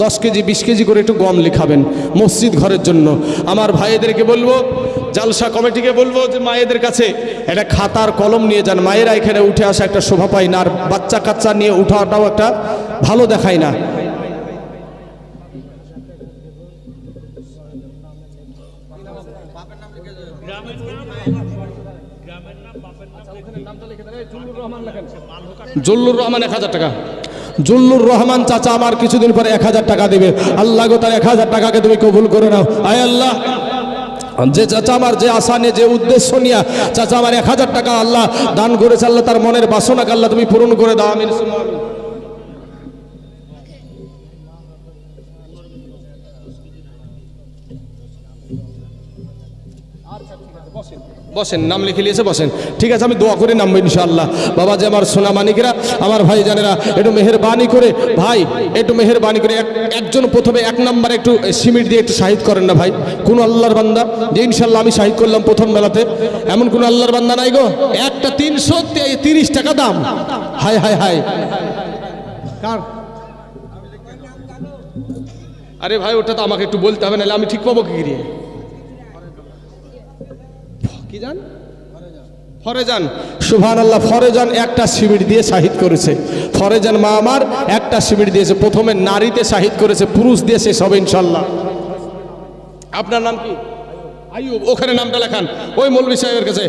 10 কেজি 20 কেজি করে একটু গম লিখাবেন মসজিদ ঘরের জন্য। আমার ভাইদেরকে বলবো, জালসা কমিটিকে বলবো যে মায়েদের কাছে একটা খাতার কলম নিয়ে যান। মায়েরা এখানে উঠে আসা একটা শোভা পায় না, আর বাচ্চা কাচ্চা নিয়ে উঠাটাও একটা ভালো দেখায় না। জুল্লুর রহমান 1000 টাকা। জুল্লুর রহমান চাচা আমার কিছুদিন পরে 1000 টাকা দিবে। আল্লাহ গো তার 1000 টাকাকে তুমি কবুল করে নাও। আয় আল্লাহ, যে চাচা আমার যে আশা নিয়ে যে উদ্দেশ্য নিয়ে চাচা আমার 1000 টাকা আল্লাহ দান করেছে, আল্লাহ তার মনের বাসনাকে আল্লাহ তুমি পূরণ করে দাও। আমিন সুম্মা আমিন। বসেন, নাম লিখে নিয়েছে, বসেন। ঠিক আছে, আমি দোয়া করে নামবো ইনশাআল্লাহ। বাবা যে আমার সোনা মানিকেরা, আমার ভাই জানেরা, একটু মেহেরবানি করে ভাই, একটু মেহেরবানি করে একজন প্রথমে 1 নম্বরে একটু সিমেন্ট দিয়ে একটু শাহিদ করেন না ভাই। কোন আল্লাহর বান্দা যে ইনশাআল্লাহ আমি শাহিদ করলাম প্রথম বেলাতে, এমন কোন আল্লাহর বান্দা নাই গো? একটা 330 টাকা দাম। হায় হায় হায়, কার? আরে ভাই ওটা তো আমাকে একটু বলতে হবে, নাহলে আমি ঠিক পাবো কি দিয়ে? কি জান? ফরেজান, সুবহানাল্লাহ। ফরেজান একটা শিবির দিয়ে শাহিদ করেছে। ফরেজান মা আমার একটা শিবির দিয়েছে। প্রথমে নারীতে শাহিদ করেছে, পুরুষ দিয়ে শেষ হবে ইনশাআল্লাহ। আপনার নাম কি? আইয়ুব। ওখানে নামটা লেখান ওই মৌলভী সাহেবের কাছে।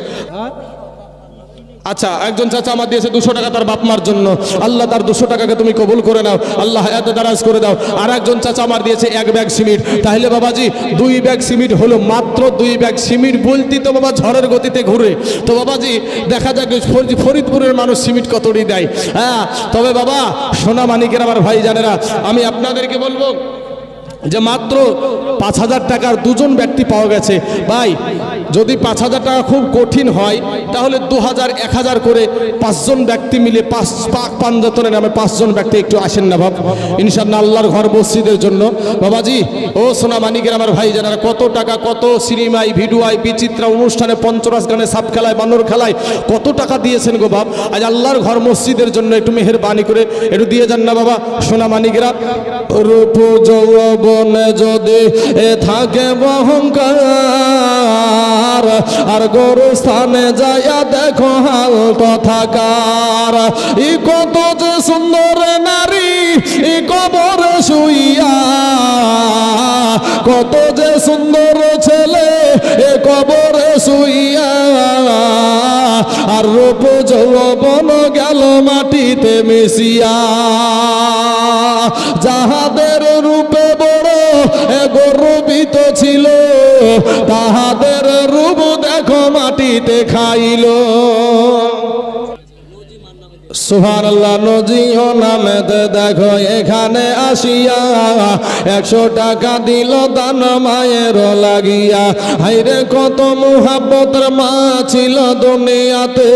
আচ্ছা, একজন চাচা আমার দিয়েছে 200 টাকা তার বাপ মার জন্য। আল্লাহ তার 200 টাকাকে তুমি কবুল করে নাও, আল্লাহ হায়াতে দারাজ করে দাও। আর একজন চাচা আমার দিয়েছে 1 ব্যাগ সিমেন্ট। তাহলে বাবাজি 2 ব্যাগ সিমেন্ট হলো, মাত্র 2 ব্যাগ সিমেন্ট বলতে তো বাবা ঝড়ের গতিতে ঘুরে। তো বাবাজি দেখা যাক ফরিদপুরের মানুষ সিমেন্ট কতটি দেয়। হ্যাঁ, তবে বাবা সোনা মানিকের আমার ভাই জানেরা, আমি আপনাদেরকে বলবো যে মাত্র 5000 টাকার 2 জন ব্যক্তি পাওয়া গেছে। ভাই যদি 5000 টাকা খুব কঠিন হয়, তাহলে 2000 1000 করে 5 জন ব্যক্তি মিলে পাক পাঞ্জাতনের নামে 5 জন ব্যক্তি একটু আসেন না বাবা ইনশাআল্লাহ, আল্লাহর ঘর মসজিদের জন্য। বাবাজি ও সোনা মানিকের আমার ভাই জানারা, কত টাকা, কত সিনেমায় ভিডিওয় বিচিত্রা অনুষ্ঠানে পঞ্চরাস গানে সাপ খেলায় বানর খেলায় কত টাকা দিয়েছেন গো বাপ। আজ আল্লাহর ঘর মসজিদের জন্য একটু মেহেরবানি করে একটু দিয়ে যান না বাবা সোনা মানিকেরা। রূপ যৌবনে যদি থাকে অহংকার, আর গরু স্থানে যাইয়া দেখো হাল তথাকার। ই কত যে সুন্দর নারী ই কবরে শুইয়া, কত যে সুন্দর ছেলে এ কবরে শুইয়া। আর রূপ যৌবন গেল মাটিতে মিশিয়া, যাহাদের রূপে বড় গর্বিত ছিল, তাহাদের রূপ দেখো মাটিতে খাইল। সুবহানাল্লাহ। নজিও নামেতে দেখো এখানে আসিয়া, 100 টাকা দিল দান মায়ের লাগিয়া। হাইরে কত মুহাব্বতের মা ছিল দুনিয়াতে,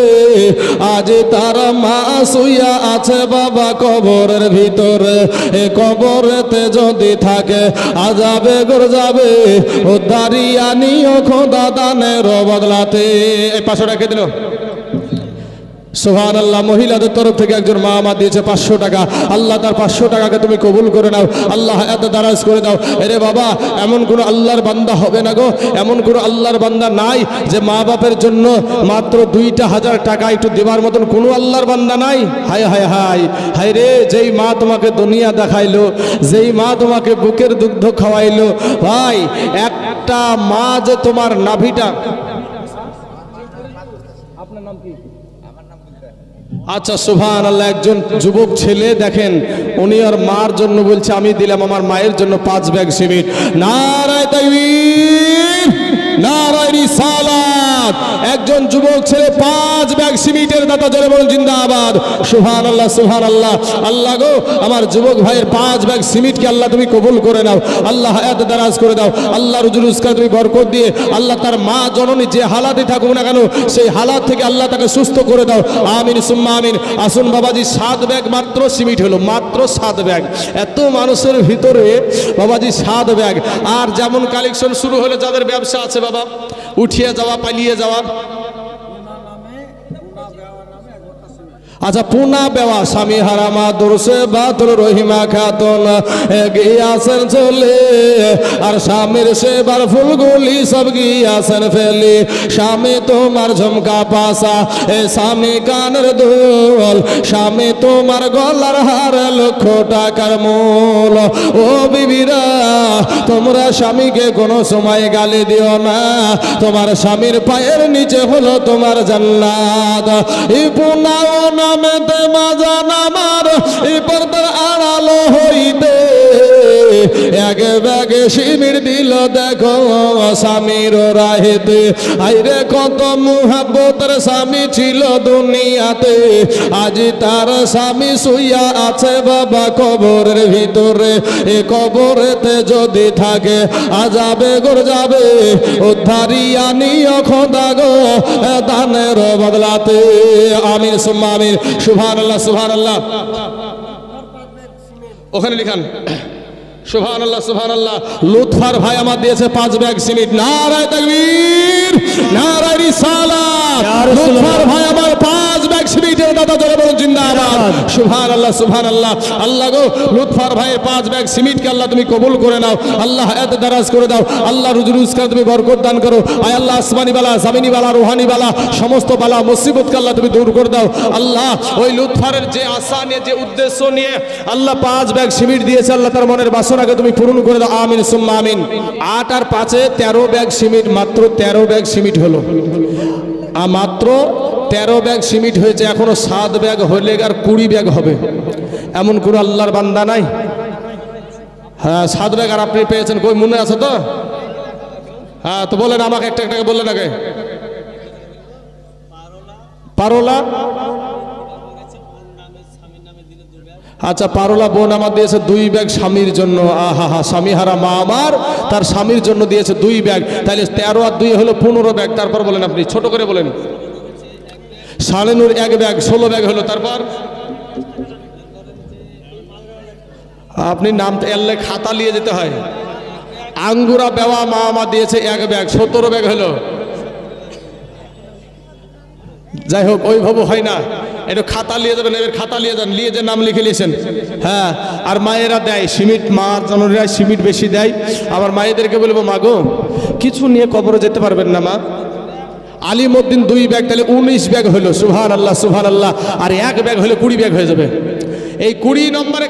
আজ তার মা শুইয়া আছে বাবা কবরের ভিতরে। এ কবরেতে যদি থাকে আযাবে গরযাবে, উদ্ধারিয়া নিও খোদা দানের বদলাতে। এই 500 টাকা দিল। সুবহানাল্লাহ। মহিলাদের তরফ থেকে একজন মা আমার দিয়েছে 500 টাকা। আল্লাহ তার 500 টাকাকে তুমি কবুল করে নাও, আল্লাহ হায়াতে দারাজ করে দাও। এরে বাবা এমন কোনো আল্লাহর বান্দা হবে না গো, এমন কোনো আল্লাহর বান্দা নাই যে মা বাপের জন্য মাত্র 2,000 টাকা একটু দেবার মতন কোনো আল্লাহর বান্দা নাই। হায় হায় হায় হায় রে, যেই মা তোমাকে দুনিয়া দেখাইলো, যেই মা তোমাকে বুকের দুগ্ধ খাওয়াইলো, ভাই একটা মা যে তোমার নাভিটা। আপনার নাম কি? আচ্ছা সুবহানাল্লাহ। একজন যুবক ছেলে দেখেন, উনি আর মার জন্য বলছে আমি দিলাম আমার মায়ের জন্য 5 ব্যাগ সিমেন্ট। নারায়ে তাকবীর, নারায়ে রিসালাত। একজন যুবক ছেলে 5 ব্যাগ সিমেন্টের দাতা, জোরে বলুন জিন্দাবাদ। সুবহানাল্লাহ সুবহানাল্লাহ। আল্লাহ গো আমার যুবক ভাইয়ের 5 ব্যাগ সিমেন্টকে আল্লাহ তুমি কবুল করে নাও, আল্লাহ হায়াতে দারাজ করে দাও, আল্লাহ রুজি রোজগার তুমি বরকত দিয়ে আল্লাহ তার মা জননী যে হালাতে থাকুক না কেন সেই হালাত থেকে আল্লাহ তাকে সুস্থ করে দাও। আমিন সুম্মা আমিন। আসুন বাবাজি 7 ব্যাগ মাত্র সিমেন্ট হলো, মাত্র 7 ব্যাগ। এত মানুষের ভিতরে বাবাজি 7 ব্যাগ। আর যেমন কালেকশন শুরু হলো, যাদের ব্যবসা আছে বাবা, উঠিয়ে যাওয়া পালিয়ে যাওয়া। আচ্ছা পুনা বেওয়া স্বামী হারামা দোরসে বাতুল রহিমা খাতুন গিয়াছেন চলে আর স্বামীর সেবার ফুলগুলি সব গিয়াছেন ফেলি স্বামী তোমার ঝুমকা পাসা এ স্বামী কানের দুল স্বামী তোমার গলার হার লক্ষ টাকার মূল ও বিবিরা তোমরা স্বামীকে কোনো সময় গালি দিও না তোমার স্বামীর পায়ের নিচে হলো তোমার জান্নাত এই পুনা নামেতে মাজান আমার এই পর্দার আড়ালো হইতে এক ব্যাগে শিবির দিল দেখো স্বামীর রাহেতে আইরে কত মুহাব্বতের স্বামী ছিল দুনিয়াতে আজ তার স্বামী শুইয়া আছে বাবা কবরের ভিতরে এ কবরেতে যদি থাকে আজাবে গর যাবে উদ্ধারিয়া নিও খোদা গো দানের বদলাতে আমিন সুম্মা আমিন সুবহানাল্লাহ সুবহানাল্লাহ ওখানে লিখান সুবহানাল্লাহ সুবহানাল্লাহ লুৎফার ভাই আমার দিয়েছে 5 ব্যাগ সিমেন্ট নারায়ে তাকবীর নারায়ে রিসালাত লুৎফার ভাই আমার 5 ব্যাগ সিমেন্টের দাদা জোরে বলুন জিন্দাবাদ সুবহানাল্লাহ সুবহানাল্লাহ আল্লাহ গো লুৎফার ভাইয়ের 5 ব্যাগ সিমেন্টকে আল্লাহ তুমি কবুল করে নাও আল্লাহ হায়াত দারাজ করে দাও আল্লাহ রুজি রোজগার তুমি বরকত দান করো আয় আল্লাহ আসমানি বালা জমিনি বালা রুহানি বালা সমস্ত বালা মুসিবতকে আল্লাহ তুমি দূর করে দাও আল্লাহ ওই লুৎফারের যে আশা নিয়ে যে উদ্দেশ্য নিয়ে আল্লাহ 5 ব্যাগ সিমেন্ট দিয়েছে আল্লাহ তার মনের বাসনাকে তুমি পূরণ করে দাও আমিন সুম্মা আমিন 8 আর 5 এ 13 ব্যাগ সিমেন্ট মাত্র 13 ব্যাগ সিমেন্ট হলো মাত্র 13 ব্যাগ সিমেন্ট হয়েছে এখনো 7 ব্যাগ হলে আর 20 ব্যাগ হবে এমন কোন আল্লাহর বান্দা নাই হ্যাঁ 7 ব্যাগ আর আপনি পেয়েছেন কই মনে আছে তো হ্যাঁ তো বলেন আমাকে একটা একটা বললেন আগে পারোলা আচ্ছা পারোলা বোন আমার দিয়েছে 2 ব্যাগ স্বামীর জন্য আহা হা স্বামী হারা মা আমার তার স্বামীর জন্য দিয়েছে 2 ব্যাগ তাহলে 13 আর 2 হলো 15 ব্যাগ তারপর বলেন আপনি ছোট করে বলেন শালেনুর 1 ব্যাগ 16 ব্যাগ হলো তারপর আপনি নাম এলে খাতা নিয়ে যেতে হয় আঙ্গুরা বেওয়া মা আমার দিয়েছে 1 ব্যাগ 17 ব্যাগ হলো যাই হোক ওইভাবে হয় না একটু খাতা নিয়ে যাবেন এবার খাতা নিয়ে যান নিয়ে যে নাম লিখে নিয়েছেন হ্যাঁ আর মায়েরা দেয় সিমেন্ট মা জননীরা সিমেন্ট বেশি দেয় আমার মায়েদেরকে বলবো মা গো কিছু নিয়ে কবরে যেতে পারবেন না মা আলিমউদ্দিন 2 ব্যাগ তাহলে 19 ব্যাগ হলো সুবহানাল্লাহ সুবহানাল্লাহ আর 1 ব্যাগ হলে 20 ব্যাগ হয়ে যাবে এই 20 নম্বরে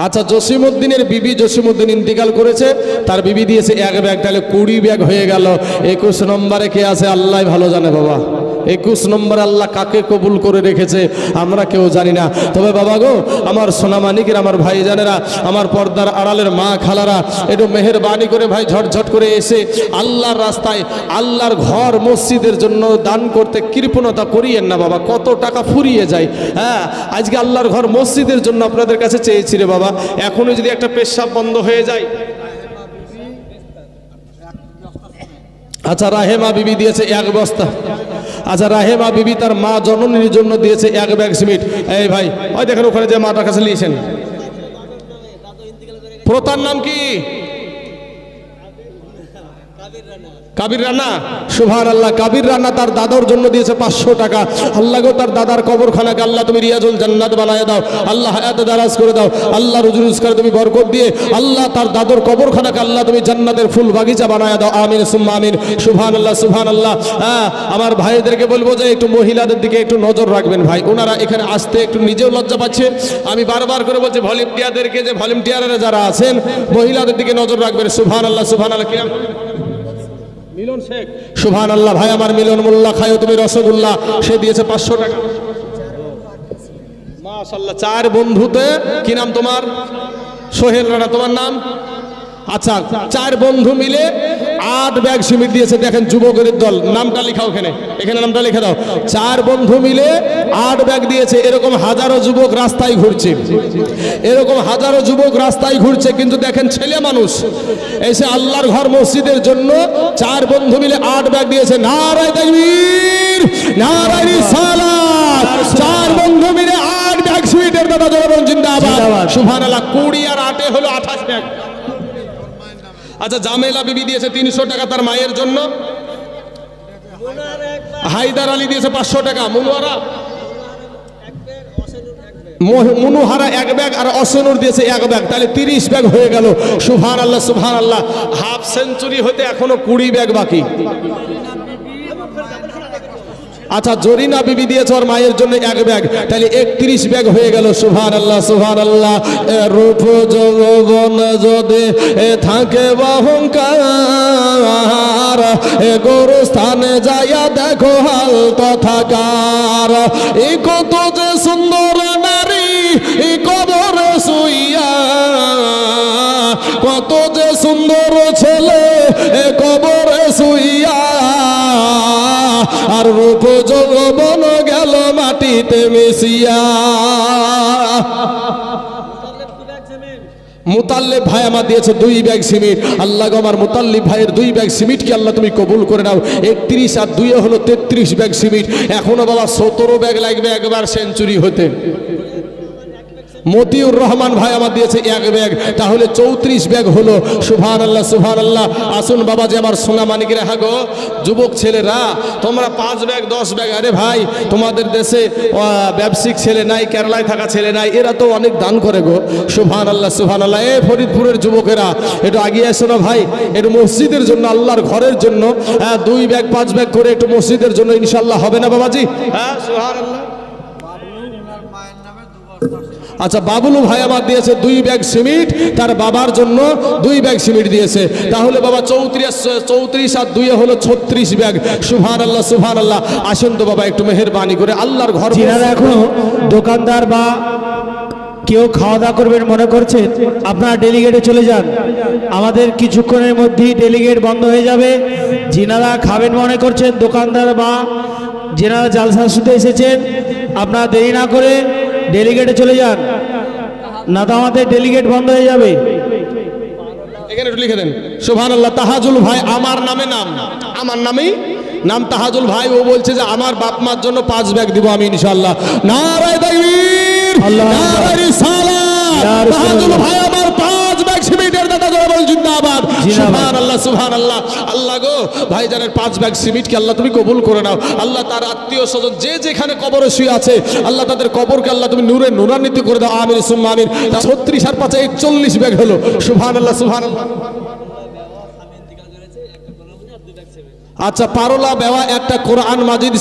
আচ্ছা জসিমউদ্দিনের বিবি জসিমউদ্দিন ইন্তিকাল করেছে তার বিবি দিয়েছে 1 ব্যাগ তাহলে 20 ব্যাগ হয়ে গেল 21 নম্বরে কে আছে আল্লাহ ভালো জানে বাবা 21 নম্বরে আল্লাহ কাকে কবুল করে রেখেছে আমরা কেউ জানি না তবে বাবা গো আমার সোনামানিকের আমার ভাইজানেরা আমার পর্দার আড়ালের মা খালারা একটু মেহেরবানি করে ভাই ঝটঝট করে এসে আল্লাহর রাস্তায় আল্লাহর ঘর মসজিদের জন্য দান করতে কৃপণতা করিয়েন না বাবা কত টাকা ফুরিয়ে যায় হ্যাঁ আজকে আল্লাহর ঘর মসজিদের জন্য আপনাদের কাছে চেয়েছি রে বাবা এখনই যদি একটা পেশাব বন্ধ হয়ে যায় আচ্ছা রাহেমা বিবি দিয়েছে 1 বস্তা আচ্ছা রাহেমা বিবি তার মা জননীর জন্য দিয়েছে 1 ব্যাগ সিমেন্ট এই ভাই ওই দেখেন ওখানে যে মাটার কাছে নিয়েছেন প্রতার নাম কি কাবির রানা সুবহানাল্লাহ কাবির রানা তার দাদার জন্য দিয়েছে 500 টাকা আল্লাহ গো তার দাদার কবরখানাকে আল্লাহ তুমি রিয়াজুল জান্নাত বানায় দাও আল্লাহ হায়াত দারাজ করে দাও আল্লাহ রুজি রোজগার তুমি বরকত দিয়ে আল্লাহ তার দাদর কবরখানাকে আল্লাহ তুমি জান্নাতের ফুল বাগিচা বানায় দাও আমিন সুম্মা আমিন সুবহানাল্লাহ সুবহানাল্লাহ হ্যাঁ আমার ভাইদেরকে বলবো যে একটু মহিলাদের দিকে একটু নজর রাখবেন ভাই ওনারা এখানে আসতে একটু নিজেও লজ্জা পাচ্ছে আমি বারবার করে বলছি ভলেন্টিয়ারদেরকে যে ভলেন্টিয়াররা যারা আছেন মহিলাদের দিকে নজর রাখবেন সুবহানাল্লাহ সুবহানাল্লাহ কি মিলন শেখ সুবহানাল্লাহ ভাই আমার মিলন মোল্লা খায়ো তুমি রসগোল্লা সে দিয়েছে 500 টাকা মাশাআল্লাহ 4 বন্ধুতে কি নাম তোমার সোহেল রানা তোমার নাম আচ্ছা 4 বন্ধু মিলে 8 ব্যাগ সিমেন্ট দিয়েছে দেখেন যুবকের দল নামটা লেখাও এখানে নামটা লিখে দাও 4 বন্ধু মিলে 8 ব্যাগ দিয়েছে এরকম হাজারো যুবক রাস্তায় ঘুরছে কিন্তু দেখেন ছেলে মানুষ এসে আল্লাহর ঘর মসজিদের জন্য 4 বন্ধু মিলে 8 ব্যাগ দিয়েছে নারায়ে তাকবীর নারায়ে রিসালাত 4 বন্ধু মিলে 8 ব্যাগ সিমেন্টের দাদা জনগণ জিন্দাবাদ সুবহানাল্লাহ 20 আর 8 হলো 28 ব্যাগ আচ্ছা জামেলা বিবি দিয়েছে 300 টাকা তার মায়ের জন্য হায়দার আলী দিয়েছে 500 টাকা। মনোহারা 1 ব্যাগ আর অসনুর দিয়েছে 1 ব্যাগ, তাহলে 30 ব্যাগ হয়ে গেল। সুবহানাল্লাহ সুবহানাল্লাহ। হাফ সেঞ্চুরি হতে এখনো 20 ব্যাগ বাকি। আচ্ছা, জরিনা বিবি দিয়েছে ওর মায়ের জন্য 1 ব্যাগ, তাহলে 31 ব্যাগ হয়ে গেল। সুবহানাল্লাহ সুবহানাল্লাহ। রূপ যৌবন যদি থাকে অহংকার, গরু স্থানে যাইয়া দেখো হাল তথাকার। এই কত যে সুন্দর নারী এই কবরে শুইয়া, কত যে সুন্দর ছেলে এ কবরে শুইয়া, আর রূপ যৌবন গেল মাটিতে মিশিয়া। মুতাল্লিব ভাই আমার দিয়েছে 2 ব্যাগ সিমেন্ট। আল্লাহ গো, আমার মুতাল্লিব ভাইয়ের 2 ব্যাগ সিমেন্টকে আল্লাহ তুমি কবুল করে নাও। 31 আর 2 হলো 33 ব্যাগ সিমেন্ট। এখনো বাবা 17 ব্যাগ লাগবে একবার সেঞ্চুরি হতে। মতিউর রহমান ভাই আমার দিয়েছে 1 ব্যাগ, তাহলে 34 ব্যাগ হলো। সুবহানাল্লাহ সুবহানাল্লাহ। আসুন বাবাজি আমার সোনা মানিকেরা, হ্যাঁ গো যুবক ছেলেরা, তোমরা 5 ব্যাগ 10 ব্যাগ, আরে ভাই তোমাদের দেশে ব্যবসায়িক ছেলে নাই, কেরালায় থাকা ছেলে নাই, এরা তো অনেক দান করে গো। সুবহানাল্লাহ সুবহানাল্লাহ। এ ফরিদপুরের যুবকেরা একটু আগিয়ে এসো না ভাই, একটু মসজিদের জন্য, আল্লাহর ঘরের জন্য 2 ব্যাগ 5 ব্যাগ করে একটু মসজিদের জন্য ইনশাআল্লাহ হবে না বাবাজি? হ্যাঁ সুবহানাল্লাহ। আচ্ছা, বাবুলু ভাই আমার দিয়েছে 2 ব্যাগ সিমেন্ট, তার বাবার জন্য 2 ব্যাগ সিমেন্ট দিয়েছে, তাহলে বাবা 34 আর 2 হলো 36 ব্যাগ। সুবহানাল্লাহ সুবহানাল্লাহ। আসেন তো বাবা একটু মেহেরবানি করে আল্লাহর ঘর। যারা এখনো দোকানদার বা কেউ খাওয়া দাওয়া করবেন মনে করছেন, আপনারা ডেলিগেটে চলে যান, আমাদের কিছুক্ষণের মধ্যেই ডেলিগেট বন্ধ হয়ে যাবে। যিনারা খাবেন মনে করছেন, দোকানদার বা যিনারা জালসা শুতে এসেছেন, আপনারা দেরি না করে ডেলিগেটে চলে যান, না তো আমাদের ডেলিগেট বন্ধ হয়ে যাবে। এখানে একটু লিখে দেন। সুবহানাল্লাহ। তাহাজুল ভাই আমার নামে নাম, আমার নামেই নাম তাহাজুল ভাই। ও বলছে যে আমার বাপ মার জন্য 5 ব্যাগ দিব আমি ইনশাআল্লাহ। নারায়ে তাকবীর, নারায়ে রিসালাত। তাহাজুল ভাই আমার 5 ব্যাগ সিমেন্টের দাদা জোরে বল জিন্দাবাদ। সুবহানাল্লাহ সুবহানাল্লাহ। আল্লাহ গো, ভাইজানের 5 ব্যাগ সিমেন্টকে আল্লাহ তুমি কবুল করে নাও। আল্লাহ তার আত্মীয় স্বজন যে যেখানে কবরে শুয়ে আছে, আল্লাহ তাদের কবরকে আল্লাহ তুমি নূরে নূরান্বিত করে দাও। আমিন সুম্মা আমিন। 36 আর 5 41 ব্যাগ হলো। সুবহানাল্লাহ সুবহানাল্লাহ। আচ্ছা, পারোলা বেওয়া একটা কোরআন মাজিদ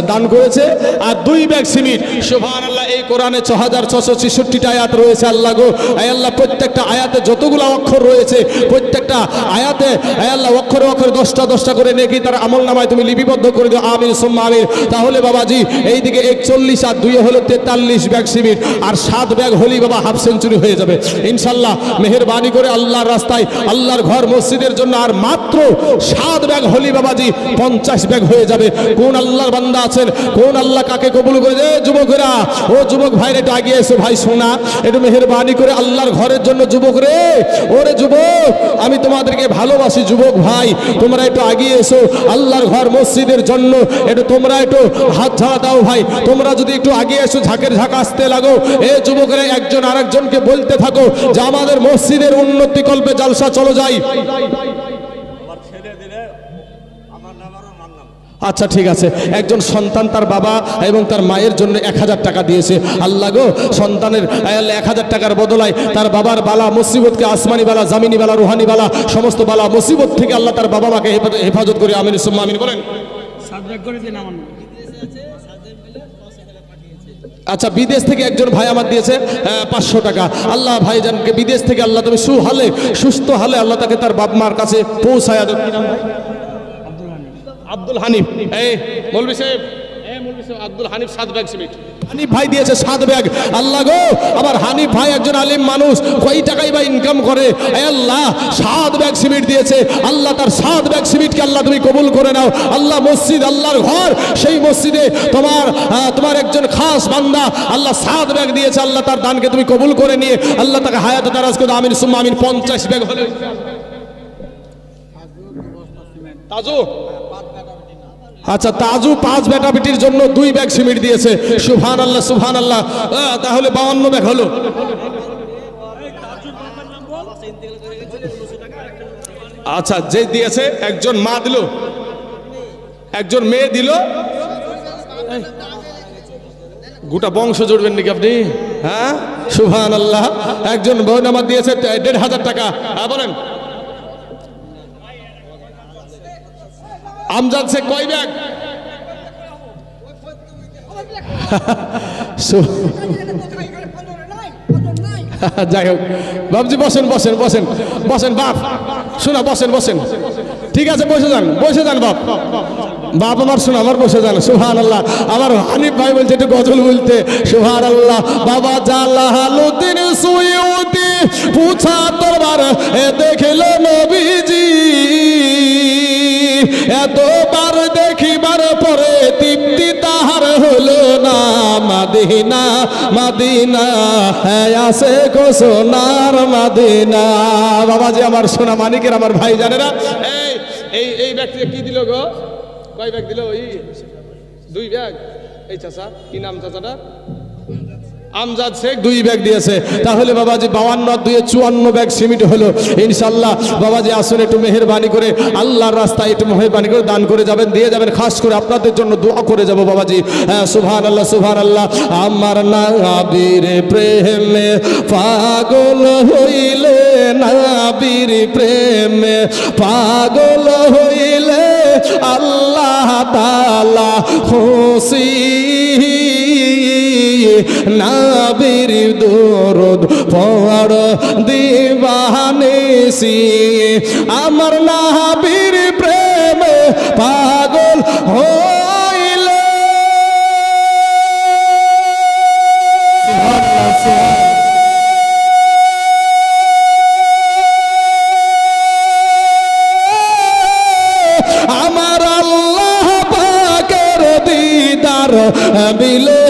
দান করেছে আর 2 ব্যাগ সিমেন্ট। সুবহানাল্লাহ। এই কোরআনে 6666টা আয়াত রয়েছে। আল্লাহ গো, আয় আল্লাহ প্রত্যেকটা আয়াতে যতগুলো অক্ষর রয়েছে, প্রত্যেকটা আয়াতে আয় আল্লাহ অক্ষরে অক্ষরে 10টা 10টা করে নেকি তার আমলনামায় তুমি লিপিবদ্ধ করে দাও। আমিন সুম্মা আমিন। তাহলে বাবাজি এইদিকে 41 আর 2 হলো 43 ব্যাগ সিমেন্ট, আর 7 ব্যাগ হলেই বাবা হাফ সেঞ্চুরি হয়ে যাবে ইনশাআল্লাহ। মেহেরবানি করে আল্লাহর রাস্তায়, আল্লাহর ঘর মসজিদের জন্য আর মাত্র 7 ব্যাগ হলেই বাবাজি 50 ব্যাগ হয়ে যাবে। কোন আল্লাহর বান্দা আছেন, কোন আল্লাহ কাকে কবুল করে? যুবকেরা, ও যুবক ভাইরা একটু আগিয়ে এসো ভাই, শোনা একটু মেহেরবানি করে আল্লাহর ঘরের জন্য। যুবক রে, ওরে যুবক, আমি তোমাদেরকে ভালোবাসি যুবক ভাই, তোমরা একটু আগিয়ে এসো আল্লাহর ঘর মসজিদের জন্য। একটু তোমরা একটু হাত ঝাড়া দাও ভাই, তোমরা যদি একটু আগিয়ে এসো, ঝাঁকের ঝাঁক আসতে লাগো। এ যুবকেরা একজন আরেকজনকে বলতে থাকো যে আমাদের মসজিদের উন্নতি কল্পে জালসা চলো যাই। আচ্ছা ঠিক আছে। একজন সন্তান তার বাবা এবং তার মায়ের জন্য 1000 টাকা দিয়েছে। আল্লাহ গো, সন্তানের 1000 টাকার বদলায় তার বাবার বালা মুসিবতকে, আসমানি বালা, জামিনি বালা, রুহানি বালা, সমস্ত বালা মুসিবত থেকে আল্লাহ তার বাবা মাকে হেফাজত করে। আমিন সুম্মা আমিন বলেন। আচ্ছা, বিদেশ থেকে একজন ভাই আমার দিয়েছে 500 টাকা। আল্লাহ ভাইজানকে বিদেশ থেকে আল্লাহ তুমি সুহালে সুস্থ হালে আল্লাহ তাকে তার বাপ মার কাছে পৌঁছায়া দাও। কি নাম ভাই? আব্দুল হানিফ। এই মৌলভী সাহেব, আব্দুল হানিফ 7 ব্যাগ সিমেন্ট। হানিফ ভাই দিয়েছে 7 ব্যাগ। আল্লাহ গো, আবার হানিফ ভাই একজন আলিম মানুষ, কয় টাকাই বা ইনকাম করে। আল্লাহ 7 ব্যাগ সিমেন্ট দিয়েছে। আল্লাহ তার 7 ব্যাগ সিমেন্টকে আল্লাহ তুমি কবুল করে নাও। আল্লাহ মসজিদ, আল্লাহর ঘর, সেই মসজিদে তোমার একজন খাস বান্দা আল্লাহ 7 ব্যাগ দিয়েছে। আল্লাহ তার দানকে তুমি কবুল করে নিয়ে আল্লাহ তাকে হায়াতে দারাজ করে। আমিন সুম্মা আমিন। 50 ব্যাগ হলো। তাজু, আচ্ছা তাজু 5 বেটা বেটির জন্য 2 ব্যাগ সিমেন্ট দিয়েছে। সুবহানাল্লাহ সুবহানাল্লাহ। তাহলে 52 ব্যাগ হলো। আচ্ছা, যে দিয়েছে একজন মা দিল, একজন মেয়ে দিল গোটা বংশ জুড়বেন নাকি আপনি? হ্যাঁ, সুবহানাল্লাহ। একজন বোন আমার দিয়েছে ১,৫০০ টাকা। হ্যাঁ বলেন, আমজাদ শেখ কয় ব্যাগ? যাই হোক বাবজি, বসেন বসেন বসেন বসেন বাপ, শোনা বসেন বসেন, ঠিক আছে বসে যান বাপ, বাপ আমার শোনা, আমার বসে যান। সুবহানাল্লাহ। আমার হানিফ ভাই বলছে একটু গজল বলতে। সুবহানাল্লাহ। বাবা জালালউদ্দিন সুয়ুতি পুছা দরবার দেখিল নবীজি, এতবার দেখিবার পরে তৃপ্তি তাহার হলো না। মাদিনা মাদিনা হ্যাঁ আসে গো সোনার মাদিনা। বাবাজি আমার সোনা মানিকের আমার ভাই জানে না, এই এই ব্যক্তি কি দিল গো? কয় ব্যাগ দিল? ওই 2 ব্যাগ। এই চাচা কি নাম চাচাটা? আমজাদ শেখ 2 ব্যাগ দিয়েছে। তাহলে বাবাজি 52 আর 2 54 ব্যাগ সিমেন্ট হলো ইনশাআল্লাহ। বাবাজি আসুন একটু মেহেরবানি করে আল্লাহর রাস্তায় একটু মেহেরবানি করে দান করে যাবেন, দিয়ে যাবেন। খাস করে আপনাদের জন্য দোয়া করে যাব বাবাজি। হ্যাঁ সুবহানাল্লাহ সুবহানাল্লাহ। আমার নবীর প্রেমে পাগল হইলে, নবীর প্রেমে পাগল হইলে আল্লাহ তাআলা খুশি। নবীর দরুদ পড় দিবানিসি, আমার নবীর প্রেমে পাগল হইলে। আমার আল্লাহ পাকের দিদার বিলে